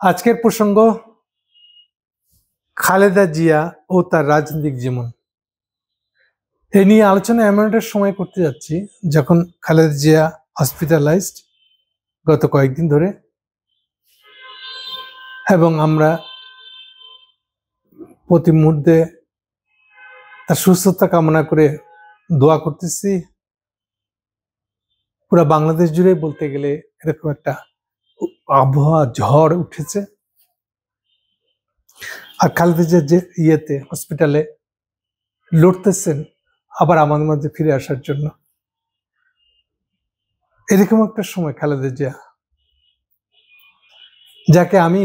আজকের প্রসঙ্গ খালেদা জিয়া ও তার রাজনৈতিক জীবন। এ নিয়ে আলোচনা এমন একটা সময় করতে যাচ্ছি যখন খালেদা জিয়া হসপিটালাইজড গত কয়েকদিন ধরে, এবং আমরা প্রতি মুহূর্তে তার সুস্থতা কামনা করে দোয়া করতেছি। পুরো বাংলাদেশ জুড়ে বলতে গেলে এরকম একটা আবহাওয়া ঝড় উঠেছে। আর খালেদা জিয়া যে হসপিটালে লড়তেছেন আবার আমাদের মধ্যে ফিরে আসার জন্য। এরকম একটা সময় খালেদা জিয়া, যাকে আমি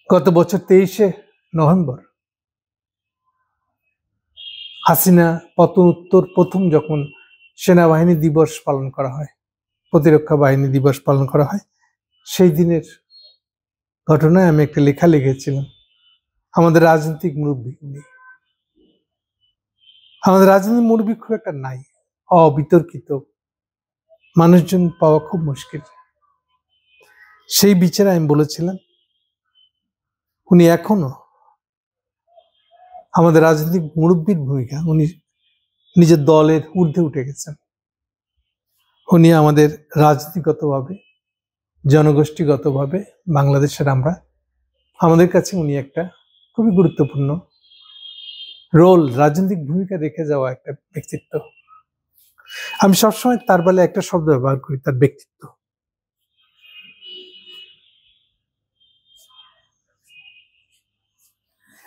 গত বছর 23শে নভেম্বর হাসিনা পতন উত্তর প্রথম যখন সেনাবাহিনী দিবস পালন করা হয়, প্রতিরক্ষা বাহিনী দিবস পালন করা হয়, সেই দিনের ঘটনায় আমি একটা লেখা লিখেছিলাম। আমাদের রাজনৈতিক মুরব্বী উনি, আমাদের রাজনৈতিক মুরব্বী খুব একটা নাই, অবিতর্কিত মানুষজন পাওয়া খুব মুশকিল। সেই বিচারে আমি বলেছিলাম উনি এখনো আমাদের রাজনৈতিক মুরব্বীর ভূমিকা, উনি নিজের দলের ঊর্ধ্বে উঠে গেছেন। উনি আমাদের রাজনীতিগতভাবে, জনগোষ্ঠীগতভাবে বাংলাদেশের আমাদের কাছে উনি একটা খুবই গুরুত্বপূর্ণ রোল, রাজনৈতিক ভূমিকা রেখে যাওয়া একটা ব্যক্তিত্ব। আমি সবসময় তার বেলায় একটা শব্দ ব্যবহার করি, তার ব্যক্তিত্ব।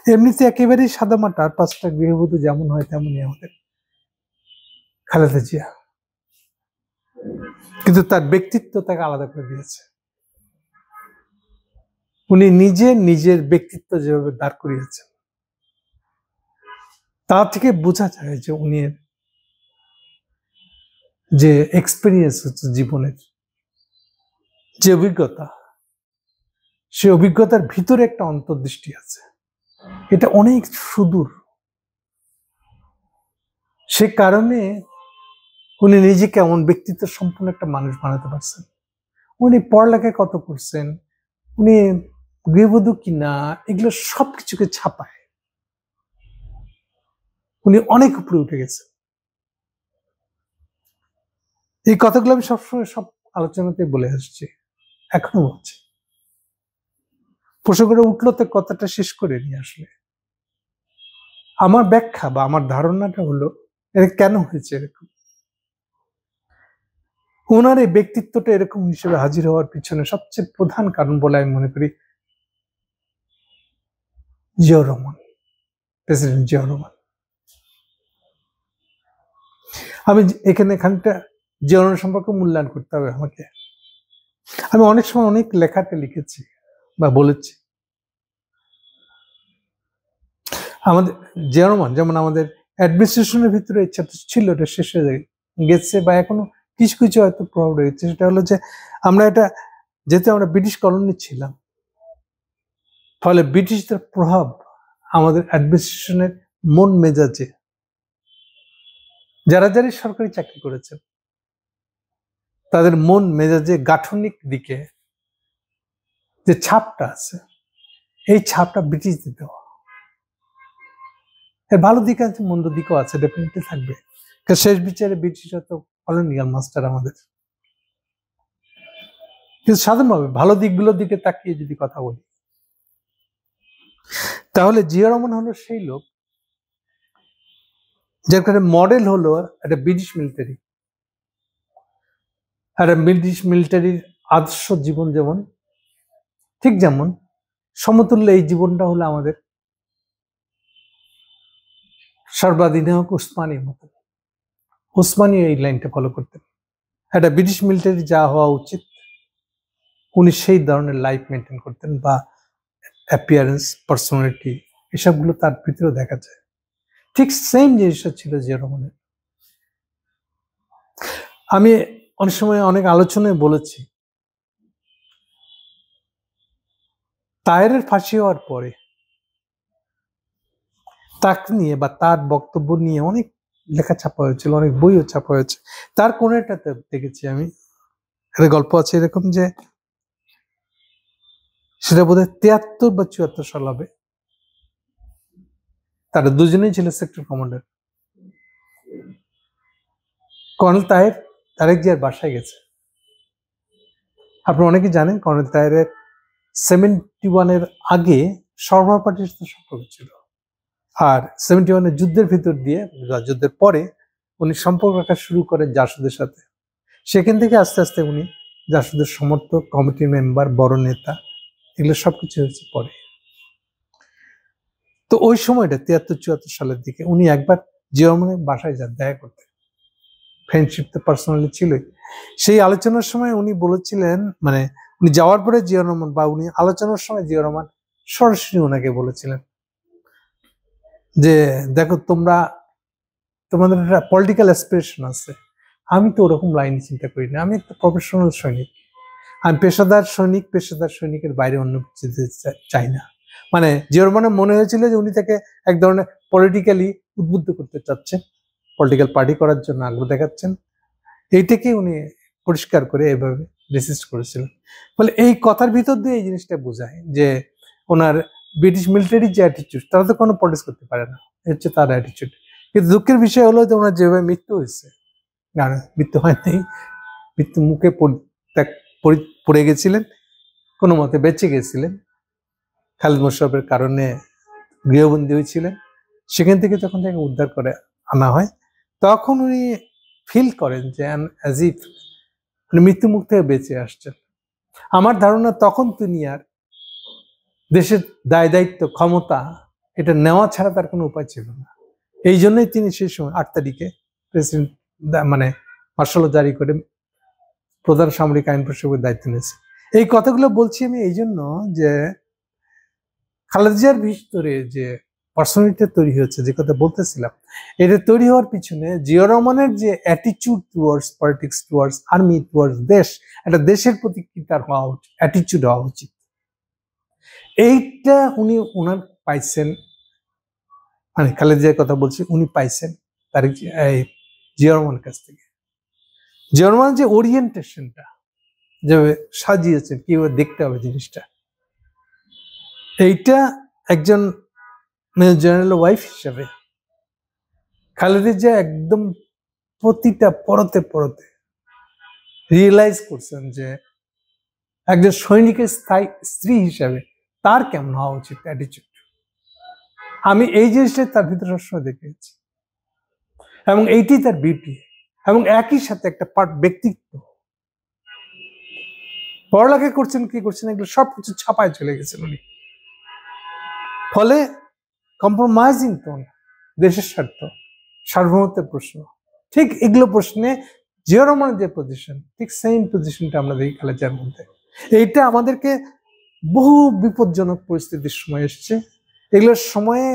এমনিতে একেবারেই সাদামাটা, আর 5টা গৃহবধূ যেমন হয় তেমনই আমাদের খালেদা জিয়া, কিন্তু তার ব্যক্তিত্ব তাকে আলাদা করে দিয়েছে। উনি নিজের ব্যক্তিত্ব যেভাবে দাঁড় করিয়েছেন, তা থেকে বোঝা যায় যে উনি যে এক্সপিরিয়েন্স হচ্ছে জীবনের, যে অভিজ্ঞতা, সে অভিজ্ঞতার ভিতরে একটা অন্তর্দৃষ্টি আছে, এটা অনেক সুদূর। সে কারণে উনি নিজেকে এমন ব্যক্তিত্ব সম্পন্ন একটা মানুষ বানাতে পারছেন। উনি পড়ালেখায় কত করছেন, উনি গৃহবধূ কিনা, এগুলো সবকিছুকে ছাপায় উনি অনেক উপরে উঠে গেছেন। এই কথাগুলো আমি সবসময় সব আলোচনাতে বলে আসছি, এখনো বলছি। প্রশ্ন করে উঠলো তো কথাটা শেষ করে নিয়ে আসলে আমার ব্যাখ্যা বা আমার ধারণাটা হলো এটা কেন হয়েছে এরকম। ওনার এই ব্যক্তিত্বটা এরকম হিসেবে হাজির হওয়ার পিছনে সবচেয়ে প্রধান কারণ বলে আমি মনে করি জিয়াউর রহমান, প্রেসিডেন্ট জিয়াউর রহমান। আমি এখানে খানিকটা জিয়াউর রহমান সম্পর্কে মূল্যায়ন করতে হবে আমাকে। আমি অনেক সময় অনেক লেখাতে লিখেছি বা বলেছি, আমাদের জিয়াউর রহমান যেমন আমাদের অ্যাডমিনিস্ট্রেশনের ভিতরে ইচ্ছা ছিল, এটা শেষ হয়ে গেছে বা এখনো কিছু কিছু হয়তো প্রভাব রয়েছে। সেটা হলো যে যেহেতু আমরা ব্রিটিশ কলোনি ছিলাম, ফলে ব্রিটিশদের প্রভাব আমাদের অ্যাডমিনিস্ট্রেশনের মন মেজাজে, যারা সরকারি চাকরি করেছেন তাদের মন মেজাজে গাঠনিক দিকে যে ছাপটা আছে, এই ছাপটা ব্রিটিশদের দেওয়া। এর ভালো দিক আছে, মন্দ দিকও আছে, ডেফিনেটলি থাকবে। শেষ বিচারে ব্রিটিশরা তো কলোনিয়াল মাস্টার আমাদের। কিন্তু সাধারণভাবে ভালো দিকগুলোর দিকে তাকিয়ে যদি কথা বলি, তাহলে জিয়াউর রহমান হলো সেই লোক যার কাছে মডেল হলো একটা ব্রিটিশ মিলিটারি। একটা ব্রিটিশ মিলিটারির আদর্শ জীবন যেমন, ঠিক যেমন সমতুল্য এই জীবনটা হলো আমাদের সর্বাধিনায়ক ওসমানীর মতো। ওসমানী এই লাইনটা ফলো করতেন। একটা ব্রিটিশ মিলিটারি যা হওয়া উচিত উনি সেই ধরনের লাইফ মেনটেন করতেন, বা অ্যাপিয়ারেন্স, পার্সোনালিটি, এসবগুলো তার ভিতরে দেখা যায়। ঠিক সেম জিনিসটা ছিল জিয়াউর রহমানের। আমি অনেক সময় অনেক আলোচনায় বলেছি, তাহেরের ফাঁসি হওয়ার পরে তাকে নিয়ে বা তার বক্তব্য নিয়ে অনেক লেখা ছাপা হয়েছিল, অনেক বইও ছাপা হয়েছে। তার কোন একটাতে দেখেছি আমি, একটা গল্প আছে এরকম যে সেটা বোধহয় 73 বা 74 সাল হবে। তারা দুজনেই ছিল সেক্টর কমান্ডার। কর্নেল তারেক জিয়ার বাসায় গেছে। আপনারা অনেকে জানেন কর্নেল তাহেরের 71-এর আগে সরবরাহ পার্টির সাথে সম্পর্ক ছিল, আর 71-এর যুদ্ধের ভিতর দিয়ে, যুদ্ধের পরে উনি সম্পর্ক রাখা শুরু করেন জাসদের সাথে। সেখান থেকে আস্তে আস্তে উনি জাসদের সমর্থক, কমিটির মেম্বার, বড় নেতা, এগুলো সবকিছু হয়েছে পরে। তো ওই সময়টা 73-74 সালের দিকে উনি একবার জিয়া রহমানের বাসায় যান দেখা করতে। ফ্রেন্ডশিপ তো পার্সোনালি ছিলই। সেই আলোচনার সময় উনি বলেছিলেন, মানে উনি যাওয়ার পরে জিয়া রহমান, বা উনি আলোচনার সময় জিয়া রহমান সরাসরি ওনাকে বলেছিলেন যে দেখো, তোমাদের একটা পলিটিক্যাল অ্যাসপিরেশন আছে, আমি তো ওরকম লাইন চিন্তা করি না, আমি একটা প্রফেশনাল সৈনিক, আমি পেশাদার সৈনিকের বাইরে অন্য কিছু চাই না। মানে জিয়া রহমানের মনে হয়েছিল যে উনি তাকে এক ধরনের পলিটিক্যালি উদ্বুদ্ধ করতে চাচ্ছেন, পলিটিক্যাল পার্টি করার জন্য আগ্রহ দেখাচ্ছেন। এইটাকে উনি পরিষ্কার করে এভাবে রেসিস্ট করেছিলেন। ফলে এই কথার ভিতর দিয়ে এই জিনিসটা বোঝায় যে ওনার ব্রিটিশ মিলিটারির যে অ্যাটিচিউড, তারা তো কোনো পলিটিক্স করতে পারে না, হচ্ছে তার অ্যাটিচিউড। কিন্তু দুঃখের বিষয় হলো যে ওনার যেভাবে মৃত্যু হয়েছে, মৃত্যু হয়নি, মৃত্যু মুখে পড়ে গেছিলেন, কোনো মতে বেঁচে গেছিলেন, খালিদ মোশাররফের কারণে গৃহবন্দী হয়েছিলেন। সেখান থেকে যখন তাকে উদ্ধার করে আনা হয়, তখন উনি ফিল করেন যে অ্যাজ ইফ মৃত্যু মুখ থেকে বেঁচে আসছেন। আমার ধারণা তখন তিনি আর দেশের দায় দায়িত্ব, ক্ষমতা এটা নেওয়া ছাড়া তার কোনো উপায় ছিল না। এই জন্যই তিনি সেই সময় 8 তারিখে প্রেসিডেন্ট মানে মার্শাল জারি করে প্রধান সামরিক আইন প্রশাসকের দায়িত্ব নিয়েছে। এই কথাগুলো বলছি আমি এই জন্য যে খালেদা জিয়ার ভিতরে যে পার্সোনালিটি তৈরি হয়েছে, যে কথা বলতেছিলাম, এটা তৈরি হওয়ার পিছনে জিয়া রহমানের যে অ্যাটিচিউড towards politics, towards army, towards দেশ, একটা দেশের প্রতি কি তার হওয়া উচিত, অ্যাটিচিউড হওয়া উচিত, এইটা উনি ওনার পাইছেন। মানে খালেদা জিয়ার কথা বলছি, উনি পাইছেন তারেক জিয়া রহমানের কাছ থেকে। জিয়া রহমানের যে ওরিয়েন্টেশনটা, যেভাবে সাজিয়েছেন, কিভাবে দেখতে হবে জিনিসটা, এইটা একজন মেজর জেনারেল ওয়াইফ হিসেবে খালেদা জিয়া একদম প্রতিটা পরতে পরতে রিয়েলাইজ করছেন যে একজন সৈনিকের স্ত্রী হিসেবে তার কেমন হওয়া উচিত অ্যাটিচিউড। আমি এই জিনিসটাই তার ভিতরে সবসময় দেখেছি, এবং এইটি তার বিউটি, এবং একই সাথে একটা ব্যক্তিত্ব। পড়ালেখা করছেন, কি করছেন, এগুলো সবকিছু ছাপায় চলে গেছেন উনি। ফলে কম্প্রোমাইজিং টোন, দেশের স্বার্থ, সার্বভৌমত্বের প্রশ্ন, ঠিক এগুলো প্রশ্নে জিয়া রহমানের যে পজিশন, ঠিক সেম পজিশনটা আমরা দেখি খালেদা জিয়ার মধ্যে। এইটা আমাদেরকে বহু বিপজ্জনক পরিস্থিতির সময় এসছে। এগুলোর সময়ে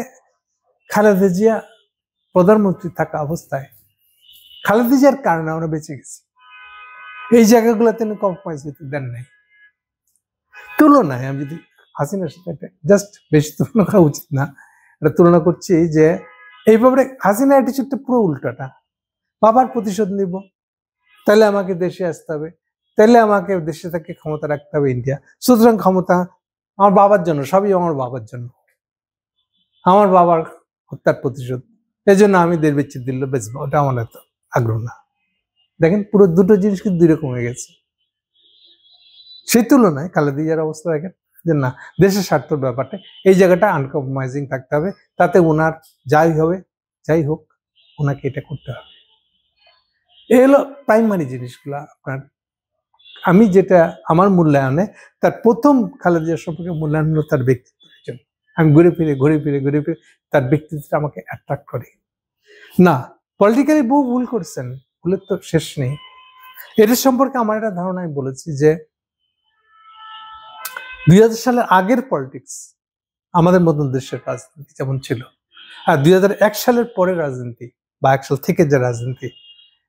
খালেদা জিয়া প্রধানমন্ত্রী থাকা অবস্থায় খালেদা জিয়ার কারণে আমরা বেঁচে গেছি। এই জায়গাগুলো তিনি কম্প্রোমাইজ করতে দেন নাই। তুলনায় আমি যদি হাসিনার সাথে জাস্ট বেশি তুলনা করা উচিত না, এটা তুলনা করছি যে এই ব্যাপারে হাসিনা অ্যাটিচিউডটা পুরো উল্টাটা। বাবার প্রতিশোধ নিব, তাহলে আমাকে দেশে আসতে হবে, তাহলে আমাকে দেশে থেকে ক্ষমতা রাখতে হবে ইন্ডিয়া, সুতরাং ক্ষমতা আমার বাবার জন্য, সবই আমার বাবার জন্য, আমার বাবার হত্যার প্রতিশোধ, এই জন্য আমি দেশ বেঁচে দিল বেচবো, ওটা আমার এত আগ্রহ না। দেখেন পুরো দুটো জিনিস কিন্তু দুই রকম হয়ে গেছে। সেই তুলনায় খালেদা জিয়ার অবস্থা দেখেন যে না, দেশের স্বার্থের ব্যাপারটা এই জায়গাটা আনকম্প্রোমাইজিং থাকতে হবে, তাতে ওনার যাই হোক ওনাকে এটা করতে হবে। এই হলো প্রাইমারি জিনিসগুলা। আপনার আমি যেটা আমার মূল্যায়নে, তার প্রথম খালেদা জিয়ার সম্পর্কে মূল্যায়ন হলো তার ব্যক্তিত্ব। আমি ঘুরে ফিরে তার ব্যক্তিত্বটা আমাকে অ্যাট্রাক্ট করে। না, পলিটিক্যালি বহু ভুল করছেন, ভুলের তো শেষ নেই। এটার সম্পর্কে আমার একটা ধারণা আমি বলেছি যে 2000 সালের আগের পলিটিক্স আমাদের মতন দেশের রাজনীতি যেমন ছিল, আর 2001 সালের পরের রাজনীতি বা 1 সাল থেকে যে রাজনীতি,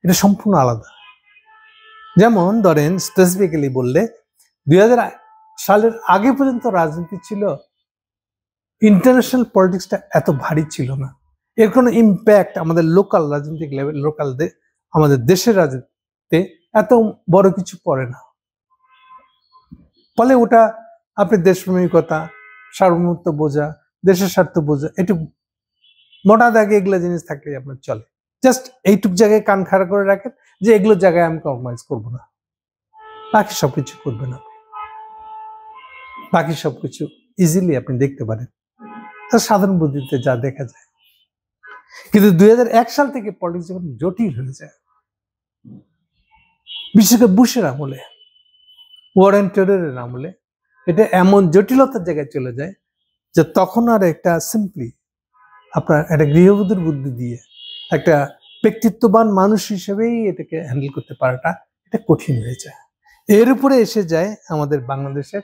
এটা সম্পূর্ণ আলাদা। যেমন ধরেন স্পেসিফিক্যালি বললে 2000 সালের আগে পর্যন্ত রাজনীতি ছিল, ইন্টারন্যাশনাল পলিটিক্সটা এত ভারী ছিল না, এর কোনো ইম্প্যাক্ট আমাদের লোকাল রাজনৈতিক লেভেল, আমাদের দেশের রাজনীতিতে এত বড় কিছু পড়ে না। ফলে ওটা আপনি দেশপ্রেমিকতা, সার্বভৌমত্ব বোঝা, দেশের স্বার্থ বোঝা, একটু মোটা দাগে এগুলো জিনিস থাকলেই আপনার চলে। জাস্ট এইটুক জায়গায় কান খাড়া করে রাখেন যে এগুলো জায়গায় আমি কম্প্রোমাইজ করবো না, বাকি সবকিছু করবেন আপনি, বাকি সবকিছু ইজিলি আপনি দেখতে পারেন, সাধারণ বুদ্ধিতে যা দেখা যায়। কিন্তু 2001 সাল থেকে পলিটিক্স যখন জটিল হয়ে যায়, বিশেষ করে বুশের আমলে, ওয়ারেন টেররের আমলে, এটা এমন জটিলতার জায়গায় চলে যায় যে তখন আর একটা সিম্পলি আপনার একটা গৃহবধূর বুদ্ধি দিয়ে একটা ব্যক্তিত্ববান মানুষ হিসেবেই এটাকে হ্যান্ডেল করতে পারাটা এটা কঠিন হয়ে যায়। এর উপরে এসে যায় আমাদের বাংলাদেশের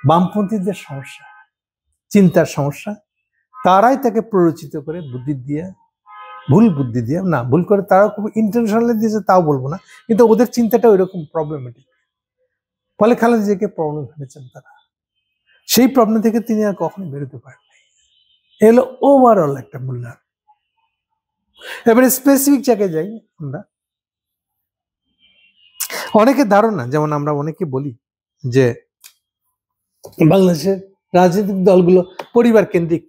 বামপন্থীদের সমস্যা, চিন্তার সমস্যা। তারাই তাকে প্ররোচিত করে বুদ্ধি দিয়ে, ভুল বুদ্ধি দিয়ে, না ভুল করে তারাও খুব ইন্টেনশনালি দিয়েছে তাও বলবো না, কিন্তু ওদের চিন্তাটা ওইরকম প্রবলেমেটিক, ফলে খালেদা জিয়াকে প্রবলেম ফেলেছেন তারা। সেই প্রবলেম থেকে তিনি আর কখনোই বেরোতে পারেন নাই। এলো ওভারঅল একটা মূল্যায়ন। এবারে স্পেসিফিক জায়গায় যাই আমরা। অনেকের ধারণা, যেমন আমরা অনেকে বলি যে বাংলাদেশের রাজনৈতিক দলগুলো পরিবার কেন্দ্রিক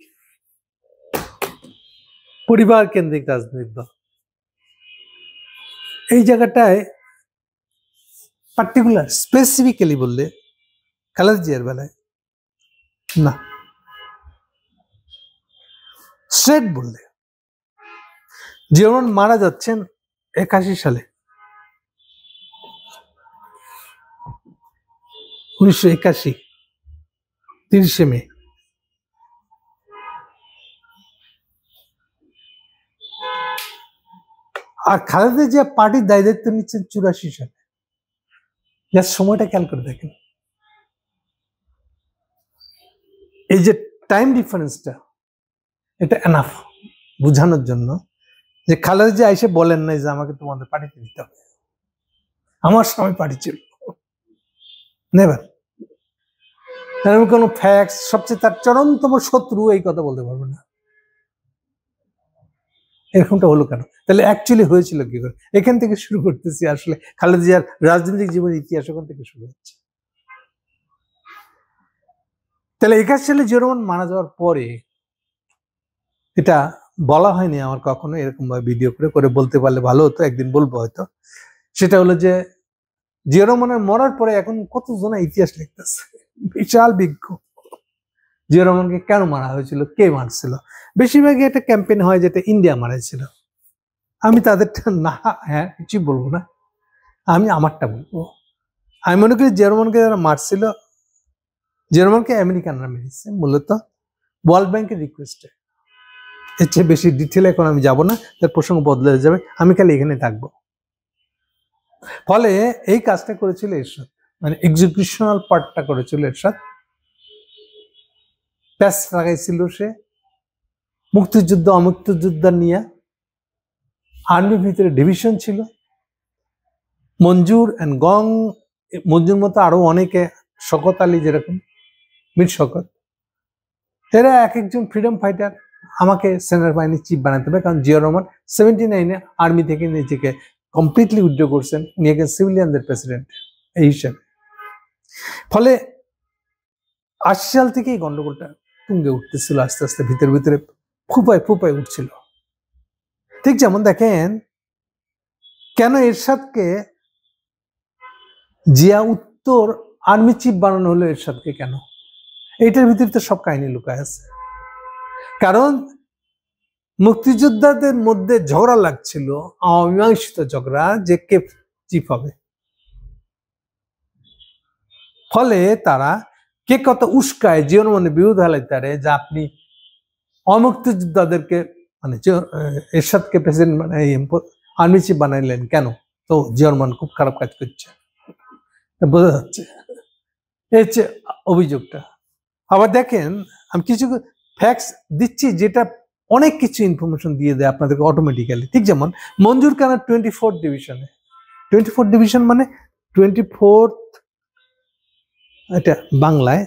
রাজনৈতিক দল। এই জায়গাটায় পার্টিকুলার স্পেসিফিক্যালি বললে খালেদা জিয়ার বেলায় না, স্ট্রেট বললে জিয়া রহমান মারা যাচ্ছেন 81 সালে, 1981 30শে মে। আর খালেদা জিয়া পার্টির দায়িত্ব নিচ্ছেন 84 সালে। যার সময়টা খেয়াল করে দেখেন, এই যে টাইম ডিফারেন্সটা, এটা এনাফ বোঝানোর জন্য যে খালেদা জিয়া এসে বলেন নাই যে আমাকে তোমাদের পার্টিতে দিতে হবে, আমার সময় পার্টি ছিল, নেভার। আমি কোনো ফ্যাক্টস, সবচেয়ে তার চরমতম শত্রু এই কথা বলতে পারবো না। এরকমটা হলো কেন? তাহলে অ্যাকচুয়ালি হয়েছিল কি করে? এখান থেকে শুরু করতেছি। আসলে খালেদা জিয়ার রাজনৈতিক জীবনের ইতিহাস ওখান থেকে শুরু হচ্ছে। তাহলে 81 সালে জিয়া রহমান মারা যাওয়ার পরে, এটা বলা হয়নি আমার কখনো, এরকম ভাবে ভিডিও করে বলতে পারলে ভালো হতো, একদিন বলবো হয়তো। সেটা হলো যে জিয়া রহমানের মরার পরে এখন কতজন ইতিহাস লিখতেছে, বিশাল বিজ্ঞ। জিয়া রহমানকে কেন মারা হয়েছিল, কে মারছিল? বেশিরভাগই একটা ক্যাম্পেইন হয় যেটা ইন্ডিয়া মারাইছিল। আমি তাদেরটা না, হ্যাঁ কিছু বলবো না, আমি আমারটা বলবো। আমি মনে করি জিয়া রহমানকে যারা মারছিল, জিয়া রহমানকে আমেরিকানরা মেরেছে মূলত ওয়ার্ল্ড ব্যাংকের রিকোয়েস্টে। এর চেয়ে বেশি ডিটেলে এখন আমি যাব না, তার প্রসঙ্গ বদলে যাবে, আমি খালি এখানে থাকবো। ফলে এই কাজটা করেছিল এরশাদ, মানে এক্সিকিউশনাল পার্টটা করেছিল এরশাদ। প্যাস লাগাইছিল সে মুক্তিযুদ্ধ অমুক্তিযুদ্ধ নিয়ে। আর্মির ভিতরে ডিভিশন ছিল, মঞ্জুর অ্যান্ড গং, মঞ্জুর মতো আরো অনেকে, শকত আলী যেরকম, মীর শকত, এরা এক একজন ফ্রিডম ফাইটার। আমাকে সেনার বাহিনীর চিফ বানাতে হবে, কারণ জিয়া রহমান 79-এ আর্মি থেকে নিজেকে কমপ্লিটলি উইথড্র করছেন, নিয়ে গেছেন সিভিলিয়ানদের প্রেসিডেন্ট এই হিসাবে। ফলে 80 সাল থেকে এই গন্ডগোলটা তুঙ্গে উঠতেছিল, আস্তে আস্তে ভিতরে ভিতরে ফুপায় উঠছিল। ঠিক যেমন দেখেন কেন এরশাদকে জিয়া উত্তর আর্মি চিফ বানানো হলো, এরশাদকে কেন? এইটার ভিতরে তো সব কাহিনী লুকায় আছে। কারণ মুক্তিযোদ্ধাদের মধ্যে ঝগড়া লাগছিল, অমীমাংসিত ঝগড়া, যে কে চিফ হবে। ফলে তারা কে কত উস্কায় জিয়া রহমানের বিরুদ্ধে হালাইতারে, যে আপনি অমুক্তিযোদ্ধাদেরকে মানে এরশাদকে প্রেসিডেন্ট বানাই আর্মি চিফ বানাইলেন কেন? তো জিয়া রহমান খুব খারাপ কাজ করছে, বোঝা যাচ্ছে এই যে অভিযোগটা। আবার দেখেন আমি কিছু ফ্যাক্টস দিচ্ছি যেটা অনেক কিছু ইনফরমেশন দিয়ে দেয় আপনাদেরকে অটোমেটিক্যালি। ঠিক যেমন মঞ্জুর খানের 24th ডিভিশনে, 24th ডিভিশন মানে 24th, এটা বাংলায়,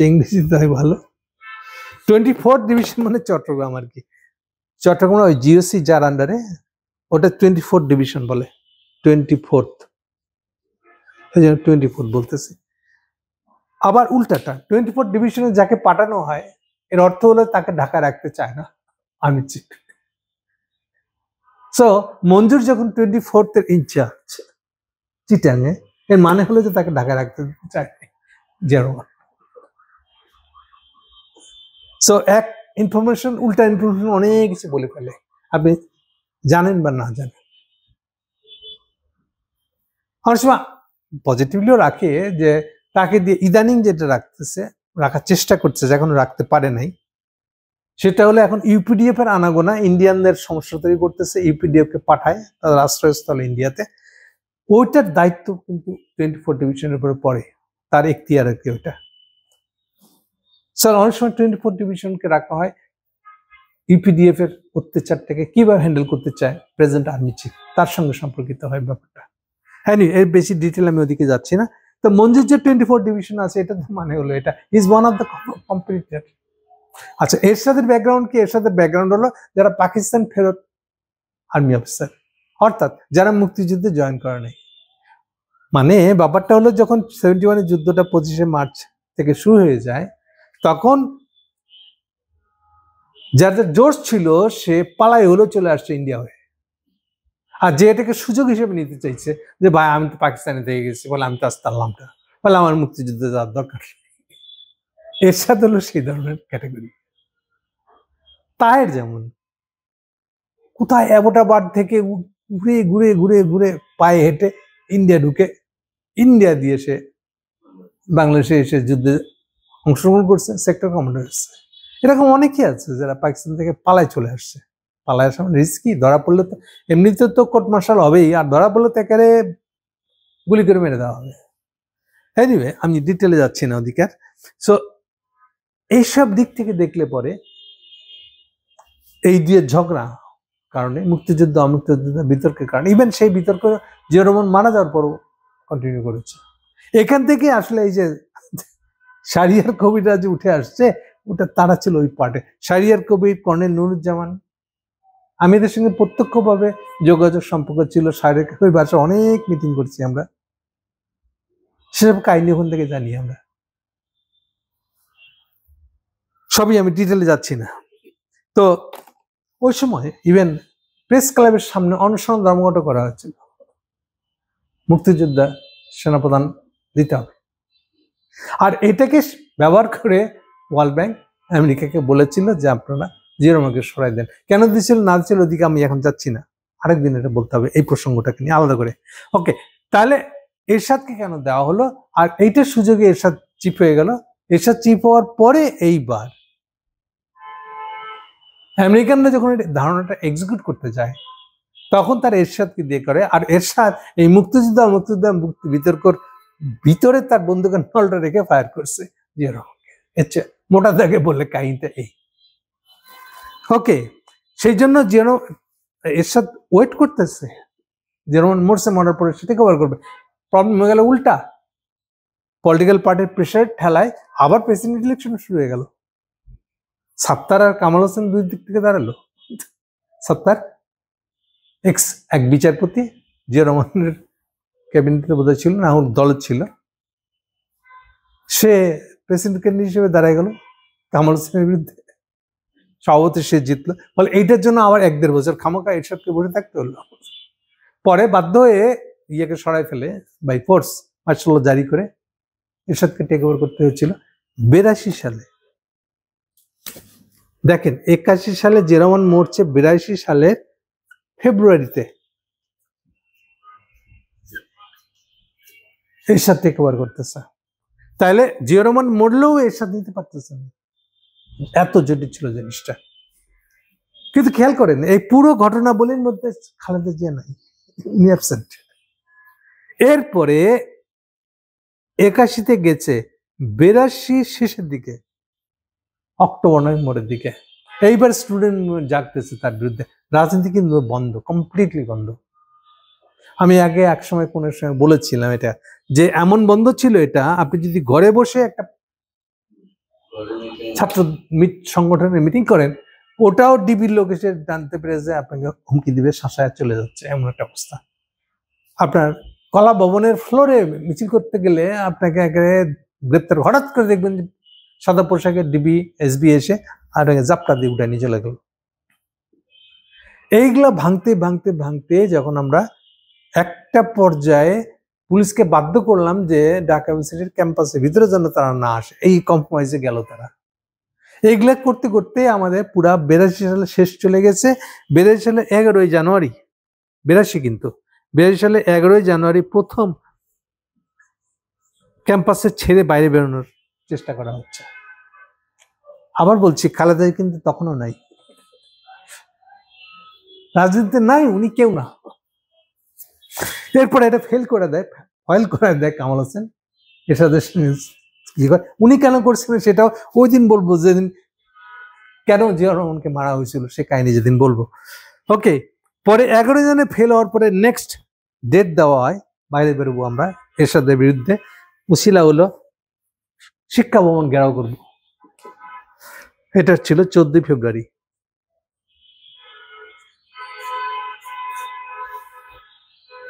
ইংরেজিতে হয় ভালো। 24th ডিভিশন মানে চট্টগ্রাম আর কি, চট্টগ্রাম ওই জিওসি যার আন্ডারে, ওটা 24th ডিভিশন বলে। 24th, এই জন্য 24th বলতেছি। আবার উল্টাটা 24 ডিভিশনে যাকে পাঠানো হয় এর অর্থ হলো তাকে ঢাকা রাখতে চায় না আর্মি চিফ। সো মঞ্জুর যখন 24th ইনচার্জ চিটাঙে, এর মানে হলো যে তাকে ঢাকা রাখতে চায় জিয়া রহমান। সো এক ইনফরমেশন উল্টা ইনফরমেশন অনেক কিছু বলে ফেলে, আপনি জানেন বা না জানেন। অনেক সময় পজিটিভলিও রাখে যে তাকে দিয়ে ইদানিং যেটা রাখার চেষ্টা করছে, যে এখনো রাখতে পারে নাই, সেটা হলো এখন ইউপিডিএফ এর আনাগোনা ইন্ডিয়ানদের সমস্যা তৈরি করতেছে, ইউপিডিএফ কে পাঠায় তাদের আশ্রয়স্থল ইন্ডিয়াতে। ওইটার দায়িত্ব কিন্তু 24 ডিভিশনের উপরে পড়ে, তার এখতিয়ার আর কি ওইটা। স্যার অনেক সময় 24 ডিভিশনকে রাখা হয় ইউপিডিএফ এর অত্যাচারটাকে কিভাবে হ্যান্ডেল করতে চায় প্রেজেন্ট আর্মি চিফ, তার সঙ্গে সম্পর্কিত হয় ব্যাপারটা। হ্যাঁ, এর বেশি ডিটেল আমি ওদিকে যাচ্ছি না। তো মঞ্জুর যে 24 ডিভিশন আছে, এটা মানে হলো এটা is one of the competitor. আচ্ছা, এরশাদের ব্যাকগ্রাউন্ড কি? এরশাদের ব্যাকগ্রাউন্ড হলো যারা পাকিস্তান ফেরত আর্মি অফিসার, অর্থাৎ যারা মুক্তিযুদ্ধে জয়েন করে নাই। মানে ব্যাপারটা হলো যখন 71 যুদ্ধটা 25শে মার্চ থেকে শুরু হয়ে যায়, তখন যাদের জোশ ছিল সে পালাই হলো চলে আসছে ইন্ডিয়া হয়ে, আর যে এটাকে সুযোগ হিসেবে নিতে চাইছে যে ভাই আমি তো পাকিস্তানে থেকে গেছি, বলে আমি তো আসতে পারলাম না, বলে আমার মুক্তিযুদ্ধে যাওয়ার দরকার। এরশাদ হলো সেই ধরনের ক্যাটাগরি। তায়ের যেমন কোথায় অ্যাবোটাবাদ থেকে ঘুরে ঘুরে ঘুরে ঘুরে পায়ে হেঁটে ইন্ডিয়া ঢুকে ইন্ডিয়া দিয়ে সে বাংলাদেশে এসে যুদ্ধে অংশগ্রহণ করছে, সেক্টর কমান্ডার হচ্ছে। এরকম অনেকেই আছে যারা পাকিস্তান থেকে পালায় চলে আসছে। পালায় আসা মানে রিস্কি, ধরা পড়লে তো এমনিতে তো কোর্ট মার্শাল হবেই, আর ধরা পড়লে তো একেবারে গুলি করে মেরে দেওয়া হবে। এনিওয়ে, আমি ডিটেলে যাচ্ছি না ওদিকার। সো এইসব দিক থেকে দেখলে পরে এই দিয়ে ঝগড়া কারণে মুক্তিযুদ্ধ অমুক্তিযুদ্ধ বিতর্কের কারণে, ইভেন সেই বিতর্ক জিয়া রহমান মারা যাওয়ার পরও কন্টিনিউ করেছে। এখান থেকে আসলে এই যে শাহরিয়ার কবিরা যে উঠে আসছে, ওটা তারা ছিল ওই পার্টে। শাহরিয়ার কবির, কর্নেল নুরুজ্জামান, আমি এদের সঙ্গে প্রত্যক্ষভাবে যোগাযোগ সম্পর্ক ছিল। শাহরিয়ার কবির বাসায় অনেক মিটিং করছি আমরা, সেসব কাহিনী ওখান থেকে জানি আমরা, সবই আমি ডিটেলে যাচ্ছি না। তো ওই সময় ইভেন প্রেস ক্লাবের সামনে অনশন ধর্মঘট করা হয়েছিল, মুক্তিযোদ্ধা সেনাপ্রধান দিতে হবে। আর এটাকে ব্যবহার করে ওয়ার্ল্ড ব্যাংক আমেরিকাকে বলেছিল যে আপনারা জিয়া রহমানকে সরাই দেন। কেন দিয়েছিল না দিয়েছিল ওদিকে আমি এখন যাচ্ছি না, আরেকদিন এটা বলতে হবে এই প্রসঙ্গটাকে নিয়ে আলাদা করে। ওকে, তাহলে এরশাদকে কেন দেওয়া হলো? আর এইটার সুযোগে এরশাদ চিফ হয়ে গেল। এরশাদ চিফ হওয়ার পরে এইবার আমেরিকানরা যখন ধারণাটা এক্সিকিউট করতে যায়, তখন তার এরশাদকে দিয়ে করে। আর এরশাদ এই মুক্তিযোদ্ধা মুক্তি বিতর্কর ভিতরে তার বন্দুকের নলটা রেখে ফায়ার করছে জিয়া রহমানকে। আচ্ছা, মোটা দাগে বললে কাহিনীটা এই। ওকে, সেই জন্য জিয়া এরশাদ ওয়েট করতেছে, জিয়া রহমান মরছে, মরার পরে সেটা কভার করবে। প্রবলেম হয়ে গেল উল্টা, পলিটিক্যাল পার্টির প্রেশার ঠেলায় আবার প্রেসিডেন্ট ইলেকশন শুরু হয়ে গেল। সাত্তার আর কামাল হোসেন দুই দিক থেকে দাঁড়ালো। সাত্তার এক বিচারপতি, জিয়া রহমানের ক্যাবিনেটে বোধহয় ছিল না, দলের ছিল, সে প্রেসিডেন্ট ক্যান্ডিডেট হিসেবে দাঁড়ায় গেল কামাল হোসেনের বিরুদ্ধে, সভাপতি সে জিতলো। ফলে এইটার জন্য আবার 1-1.5 বছর খামোকা এরশাদকে বসে থাকতে হলো। পরে বাধ্য হয়ে ইয়েকে সরাই ফেলে বাই ফোর্স মার্শাল ল জারি করে এরশাদকে টেক ওভার করতে হয়েছিল 82 সালে। দেখেন, 81 সালে জিয়া রহমান মরছে, 82 সালের ফেব্রুয়ারিতে এরশাদ টেক ওভার করতেছে। তাহলে জিয়া রহমান মরলেও এরশাদ নিতে পারতেছে না, এত জটিল ছিল জিনিসটা। কিন্তু খেয়াল করেন, এই পুরো ঘটনাবলীর মধ্যে খালেদা জিয়া নাই, উনি অ্যাবসেন্ট। এরপরে 81-তে গেছে, 82 শেষের দিকে, অক্টোবর নভেম্বরের দিকে এইবার স্টুডেন্ট জাগতেছে তার বিরুদ্ধে। রাজনীতি কিন্তু বন্ধ, কমপ্লিটলি বন্ধ। আমি আগে এক সময় কোন সময় বলেছিলাম এটা, যে এমন বন্ধ ছিল এটা, আপনি যদি ঘরে বসে একটা ছাত্র সংগঠনের মিটিং করেন, ওটাও ডিবির লোক এসে জানতে পেরে যে আপনাকে হুমকি দিবে, শাসায় চলে যাচ্ছে, এমন একটা অবস্থা। আপনার কলা ভবনের ফ্লোরে মিছিল করতে গেলে আপনাকে একেবারে গ্রেপ্তার, হঠাৎ করে দেখবেন যে সাদা পোশাকের ডিবি এসবি এসে আর জাপটা দিয়ে উঠে নিয়ে চলে গেল। এইগুলা ভাঙতে ভাঙতে ভাঙতে যখন আমরা একটা পর্যায়ে পুলিশকে বাধ্য করলাম যে ঢাকা ইউনিভার্সিটির ক্যাম্পাসের ভিতরে যেন তারা না আসে, এই কম্প্রোমাইজে গেল তারা। এইগুলা করতে করতে আমাদের পুরা 82 সালে শেষ চলে গেছে। 82 সালে 11ই জানুয়ারি, 82 কিন্তু 82 সালে 11ই জানুয়ারি প্রথম ক্যাম্পাসে ছেড়ে বাইরে বেরোনোর চেষ্টা করা হচ্ছে। আবার বলছি, খালেদা কিন্তু তখনও নাই, রাজনীতিতে নাই, উনি কেউ না। এরপরে এটা ফেল করে দেয়, ফয়েল করে দেয় কামাল হোসেন এরশাদের কি করে, উনি কেন করছিলেন সেটাও ওই দিন বলবো, যেদিন কেন জিয়া রহমানকে মারা হয়েছিল সে কাহিনী যেদিন বলবো। ওকে, পরে 11 জনে ফেল হওয়ার পরে নেক্সট ডেট দেওয়া হয়, বাইরে বেরোবো আমরা এরশাদের বিরুদ্ধে। উসিলা হলো শিক্ষা ভবন ঘেরাও করবো, এটা ছিল 14 ফেব্রুয়ারি।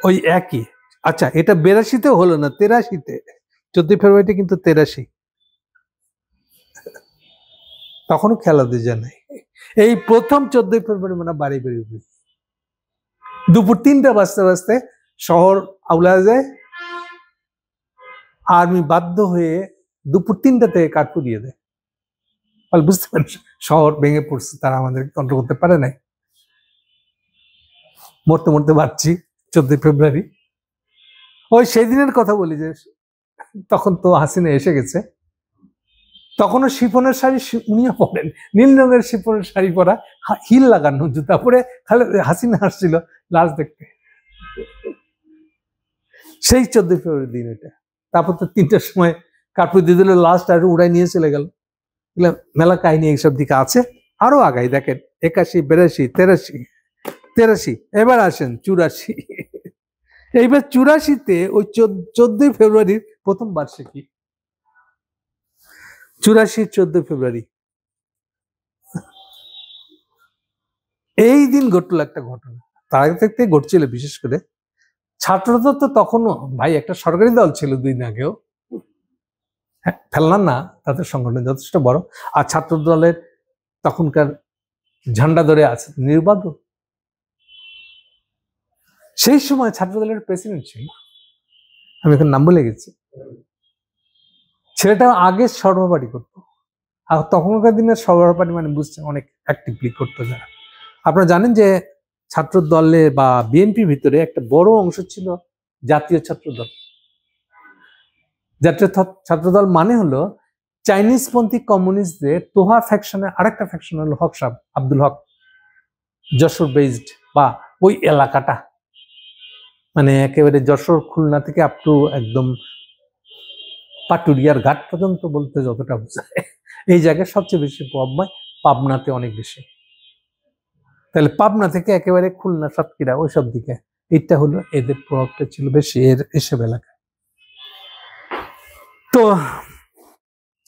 ওই একই, আচ্ছা এটা 82-তেও হলো না, 83-তে, 14 ফেব্রুয়ারিতে কিন্তু 83, তখনও খেলা দিয়ে নাই। এই প্রথম 14 ফেব্রুয়ারি মানে বাড়ি বেরোবে, দুপুর 3টা বাজতে বাজতে শহর আউলা যায়। আর্মি বাধ্য হয়ে দুপুর 3টা থেকে কার্ফিউ দিয়ে দেয়। বুঝতে পারেন শহর ভেঙে পড়ছে, তারা আমাদের কন্ট্রোল করতে পারে নাই। মরতে মরতে বাঁচছি 14 ফেব্রুয়ারি। ওই সেই দিনের কথা বলি যে তখন তো হাসিনা এসে গেছে, তখনও শিফনের শাড়ি উনিও পরেন, নীল রঙের শিফনের শাড়ি পরা, হিল লাগানো জুতা পরে, খালি হাসিনা আসছিল লাশ দেখতে। সেই 14 ফেব্রুয়ারি দিন এটা। তারপর তো 3টার সময় কার্ফিউ দিয়ে দিল, লাস্ট আর উড়াই নিয়ে চলে গেল। মেলা কাহিনী এইসব দিকে আছে, আরো আগাই দেখেন 81, 82, 83, এবার আসেন 84। এইবার 84-তে ওই 14 ফেব্রুয়ারির প্রথম বার্ষিকী, 84 14 ফেব্রুয়ারি এই দিন ঘটলো একটা ঘটনা। তার আগে থেকে ঘটছিল, বিশেষ করে ছাত্রদল তো তখনও ভাই একটা সরকারি দল ছিল 2 দিন আগেও, ফেললাম না, তাদের সংগঠন যথেষ্ট বড়। আর ছাত্র দলের তখনকার ঝান্ডা ধরে আছে নির্বাধ। সেই সময় ছাত্র দলের প্রেসিডেন্ট ছিল, আমি এখন নাম বলে গেছি, ছেলেটা আগে সর্বপার্টি করতো। আর তখনকার দিনের সর্বপার্টি মানে বুঝছেন অনেক অ্যাক্টিভলি করতো যারা। আপনারা জানেন যে ছাত্র দলে বা বিএনপির ভিতরে একটা বড় অংশ ছিল জাতীয় ছাত্র দল। জাতীয় ছাত্রদল মানে হলো চাইনিজপন্থী কমিউনিস্টদের তোহা ফ্যাকশনের আরেকটা ফ্যাকশন হলো হক সাহেব, আব্দুল হক, যশোর বেসড, বা ওই এলাকাটা মানে একেবারে যশোর খুলনা থেকে আপ টু একদম পাটুরিয়ার ঘাট পর্যন্ত বলতে যতটা বোঝায়, এই জায়গায় সবচেয়ে বেশি প্রভাবময়, পাবনাতে অনেক বেশি। তাহলে পাবনা থেকে একেবারে খুলনা, সাতক্ষীরা ওইসব দিকে, এটা হলো এদের প্রভাবটা ছিল বেশি এসব এলাকায়। তো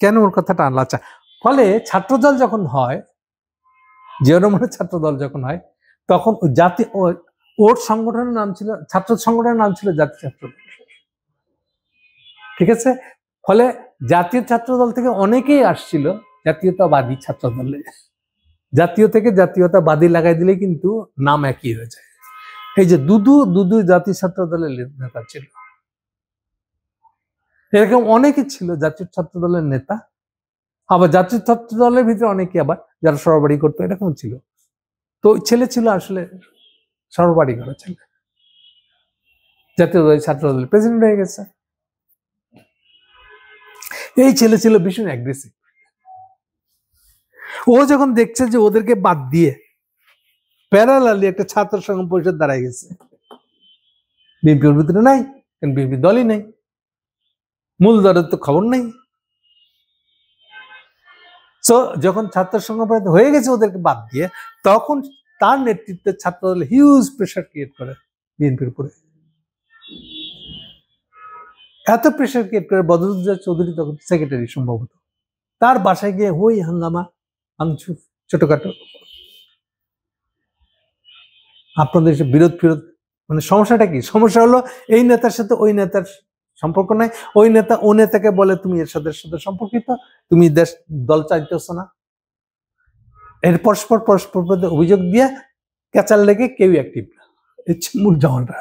কেন ওর কথাটা আনলা? আচ্ছা, ফলে ছাত্রদল যখন হয়, জিয়া রহমানের ছাত্রদল যখন হয়, তখন জাতি ওর সংগঠনের নাম ছিল, ছাত্র সংগঠনের নাম ছিল জাতীয় ছাত্রদল, ঠিক আছে? ফলে জাতীয় ছাত্রদল থেকে অনেকেই আসছিল জাতীয়তাবাদী ছাত্রদলে। জাতীয় থেকে জাতীয়তাবাদী লাগাই দিলে কিন্তু নাম একই হয়ে যায়। এই যে দুদু জাতীয় ছাত্রদলের নেতা ছিল, এরকম অনেকে ছিল জাতীয় ছাত্র দলের নেতা। আবার জাতীয় ছাত্র দলের ভিতরে অনেকে আবার যারা সরবারি করতো, এরকম ছিল। তো ছেলে ছিল আসলে সরবারি করা ছেলে, জাতীয় ছাত্র দলের প্রেসিডেন্ট হয়ে গেছে। এই ছেলে ছিল ভীষণ অ্যাগ্রেসিভ। ও যখন দেখছে যে ওদেরকে বাদ দিয়ে প্যারালালি একটা ছাত্র সংগ্রাম পরিষদ দাঁড়ায় গেছে, বিএনপির ভিতরে নাই, কারণ বিএনপি দলই নেই, মূল দলের তো খবর নেই। সো যখন ছাত্র সংগ্রাম পরিষদ হয়ে গেছে ওদেরকে বাদ দিয়ে, তখন তার নেতৃত্বে ছাত্র দল হিউজ প্রেশার ক্রিয়েট করে বিএনপির উপরে। এত প্রেশার ক্রিয়েট করে বদরুদ্দোজা চৌধুরী তখন সেক্রেটারি সম্ভবত, তার বাসায় গিয়ে হই হাঙ্গামা, ভাঙচুর, ছোটখাটো। আপনাদের বিরোধ ফিরোধ, মানে সমস্যাটা কি? সমস্যা হলো এই নেতার সাথে ওই নেতার সম্পর্ক নাই। ওই নেতা ও নেতাকে বলে তুমি এরশাদের সাথে সম্পর্কিত, তুমি দেশ দল চাইতেছ না। এর পরস্পর পরস্পর অভিযোগ দিয়ে ক্যাচাল লেগে কেউ অ্যাক্টিভ না, হচ্ছে মূল ঝামেলাটা।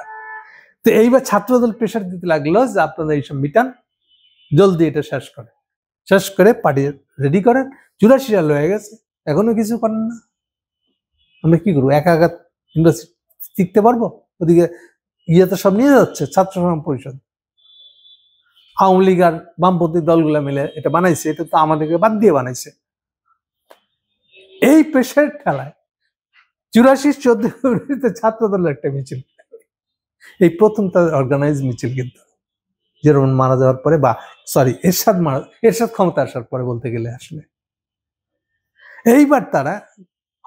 তো এইবার ছাত্রদল প্রেশার দিতে লাগলো যে আপনারা এইসব মিটান, জলদি এটা শেষ করে পার্টি রেডি করেন। 84 সাল হয়ে গেছে, এখনো কিছু করেন না। আমরা কি করবো? একা ইউনিভার্সিটি শিখতে পারবো? ওদিকে তো সব নিয়ে যাচ্ছে ছাত্র সংগ্রাম পরিষদ, আওয়ামী লীগ আর বামপন্থী দলগুলা মিলে এটা বানাইছে। এটা তো আমাদেরকে বাদ দিয়ে বানাইছে। এই প্রেশার ঠেলায় 84 14 ফেব্রুয়ারিতে ছাত্রদলের একটা মিছিল, এই প্রথম তাদের অর্গানাইজ মিছিল, কিন্তু যেরকম মারা যাওয়ার পরে, বা সরি এরশাদ ক্ষমতা আসার পরে বলতে গেলে আসলে এইবার তারা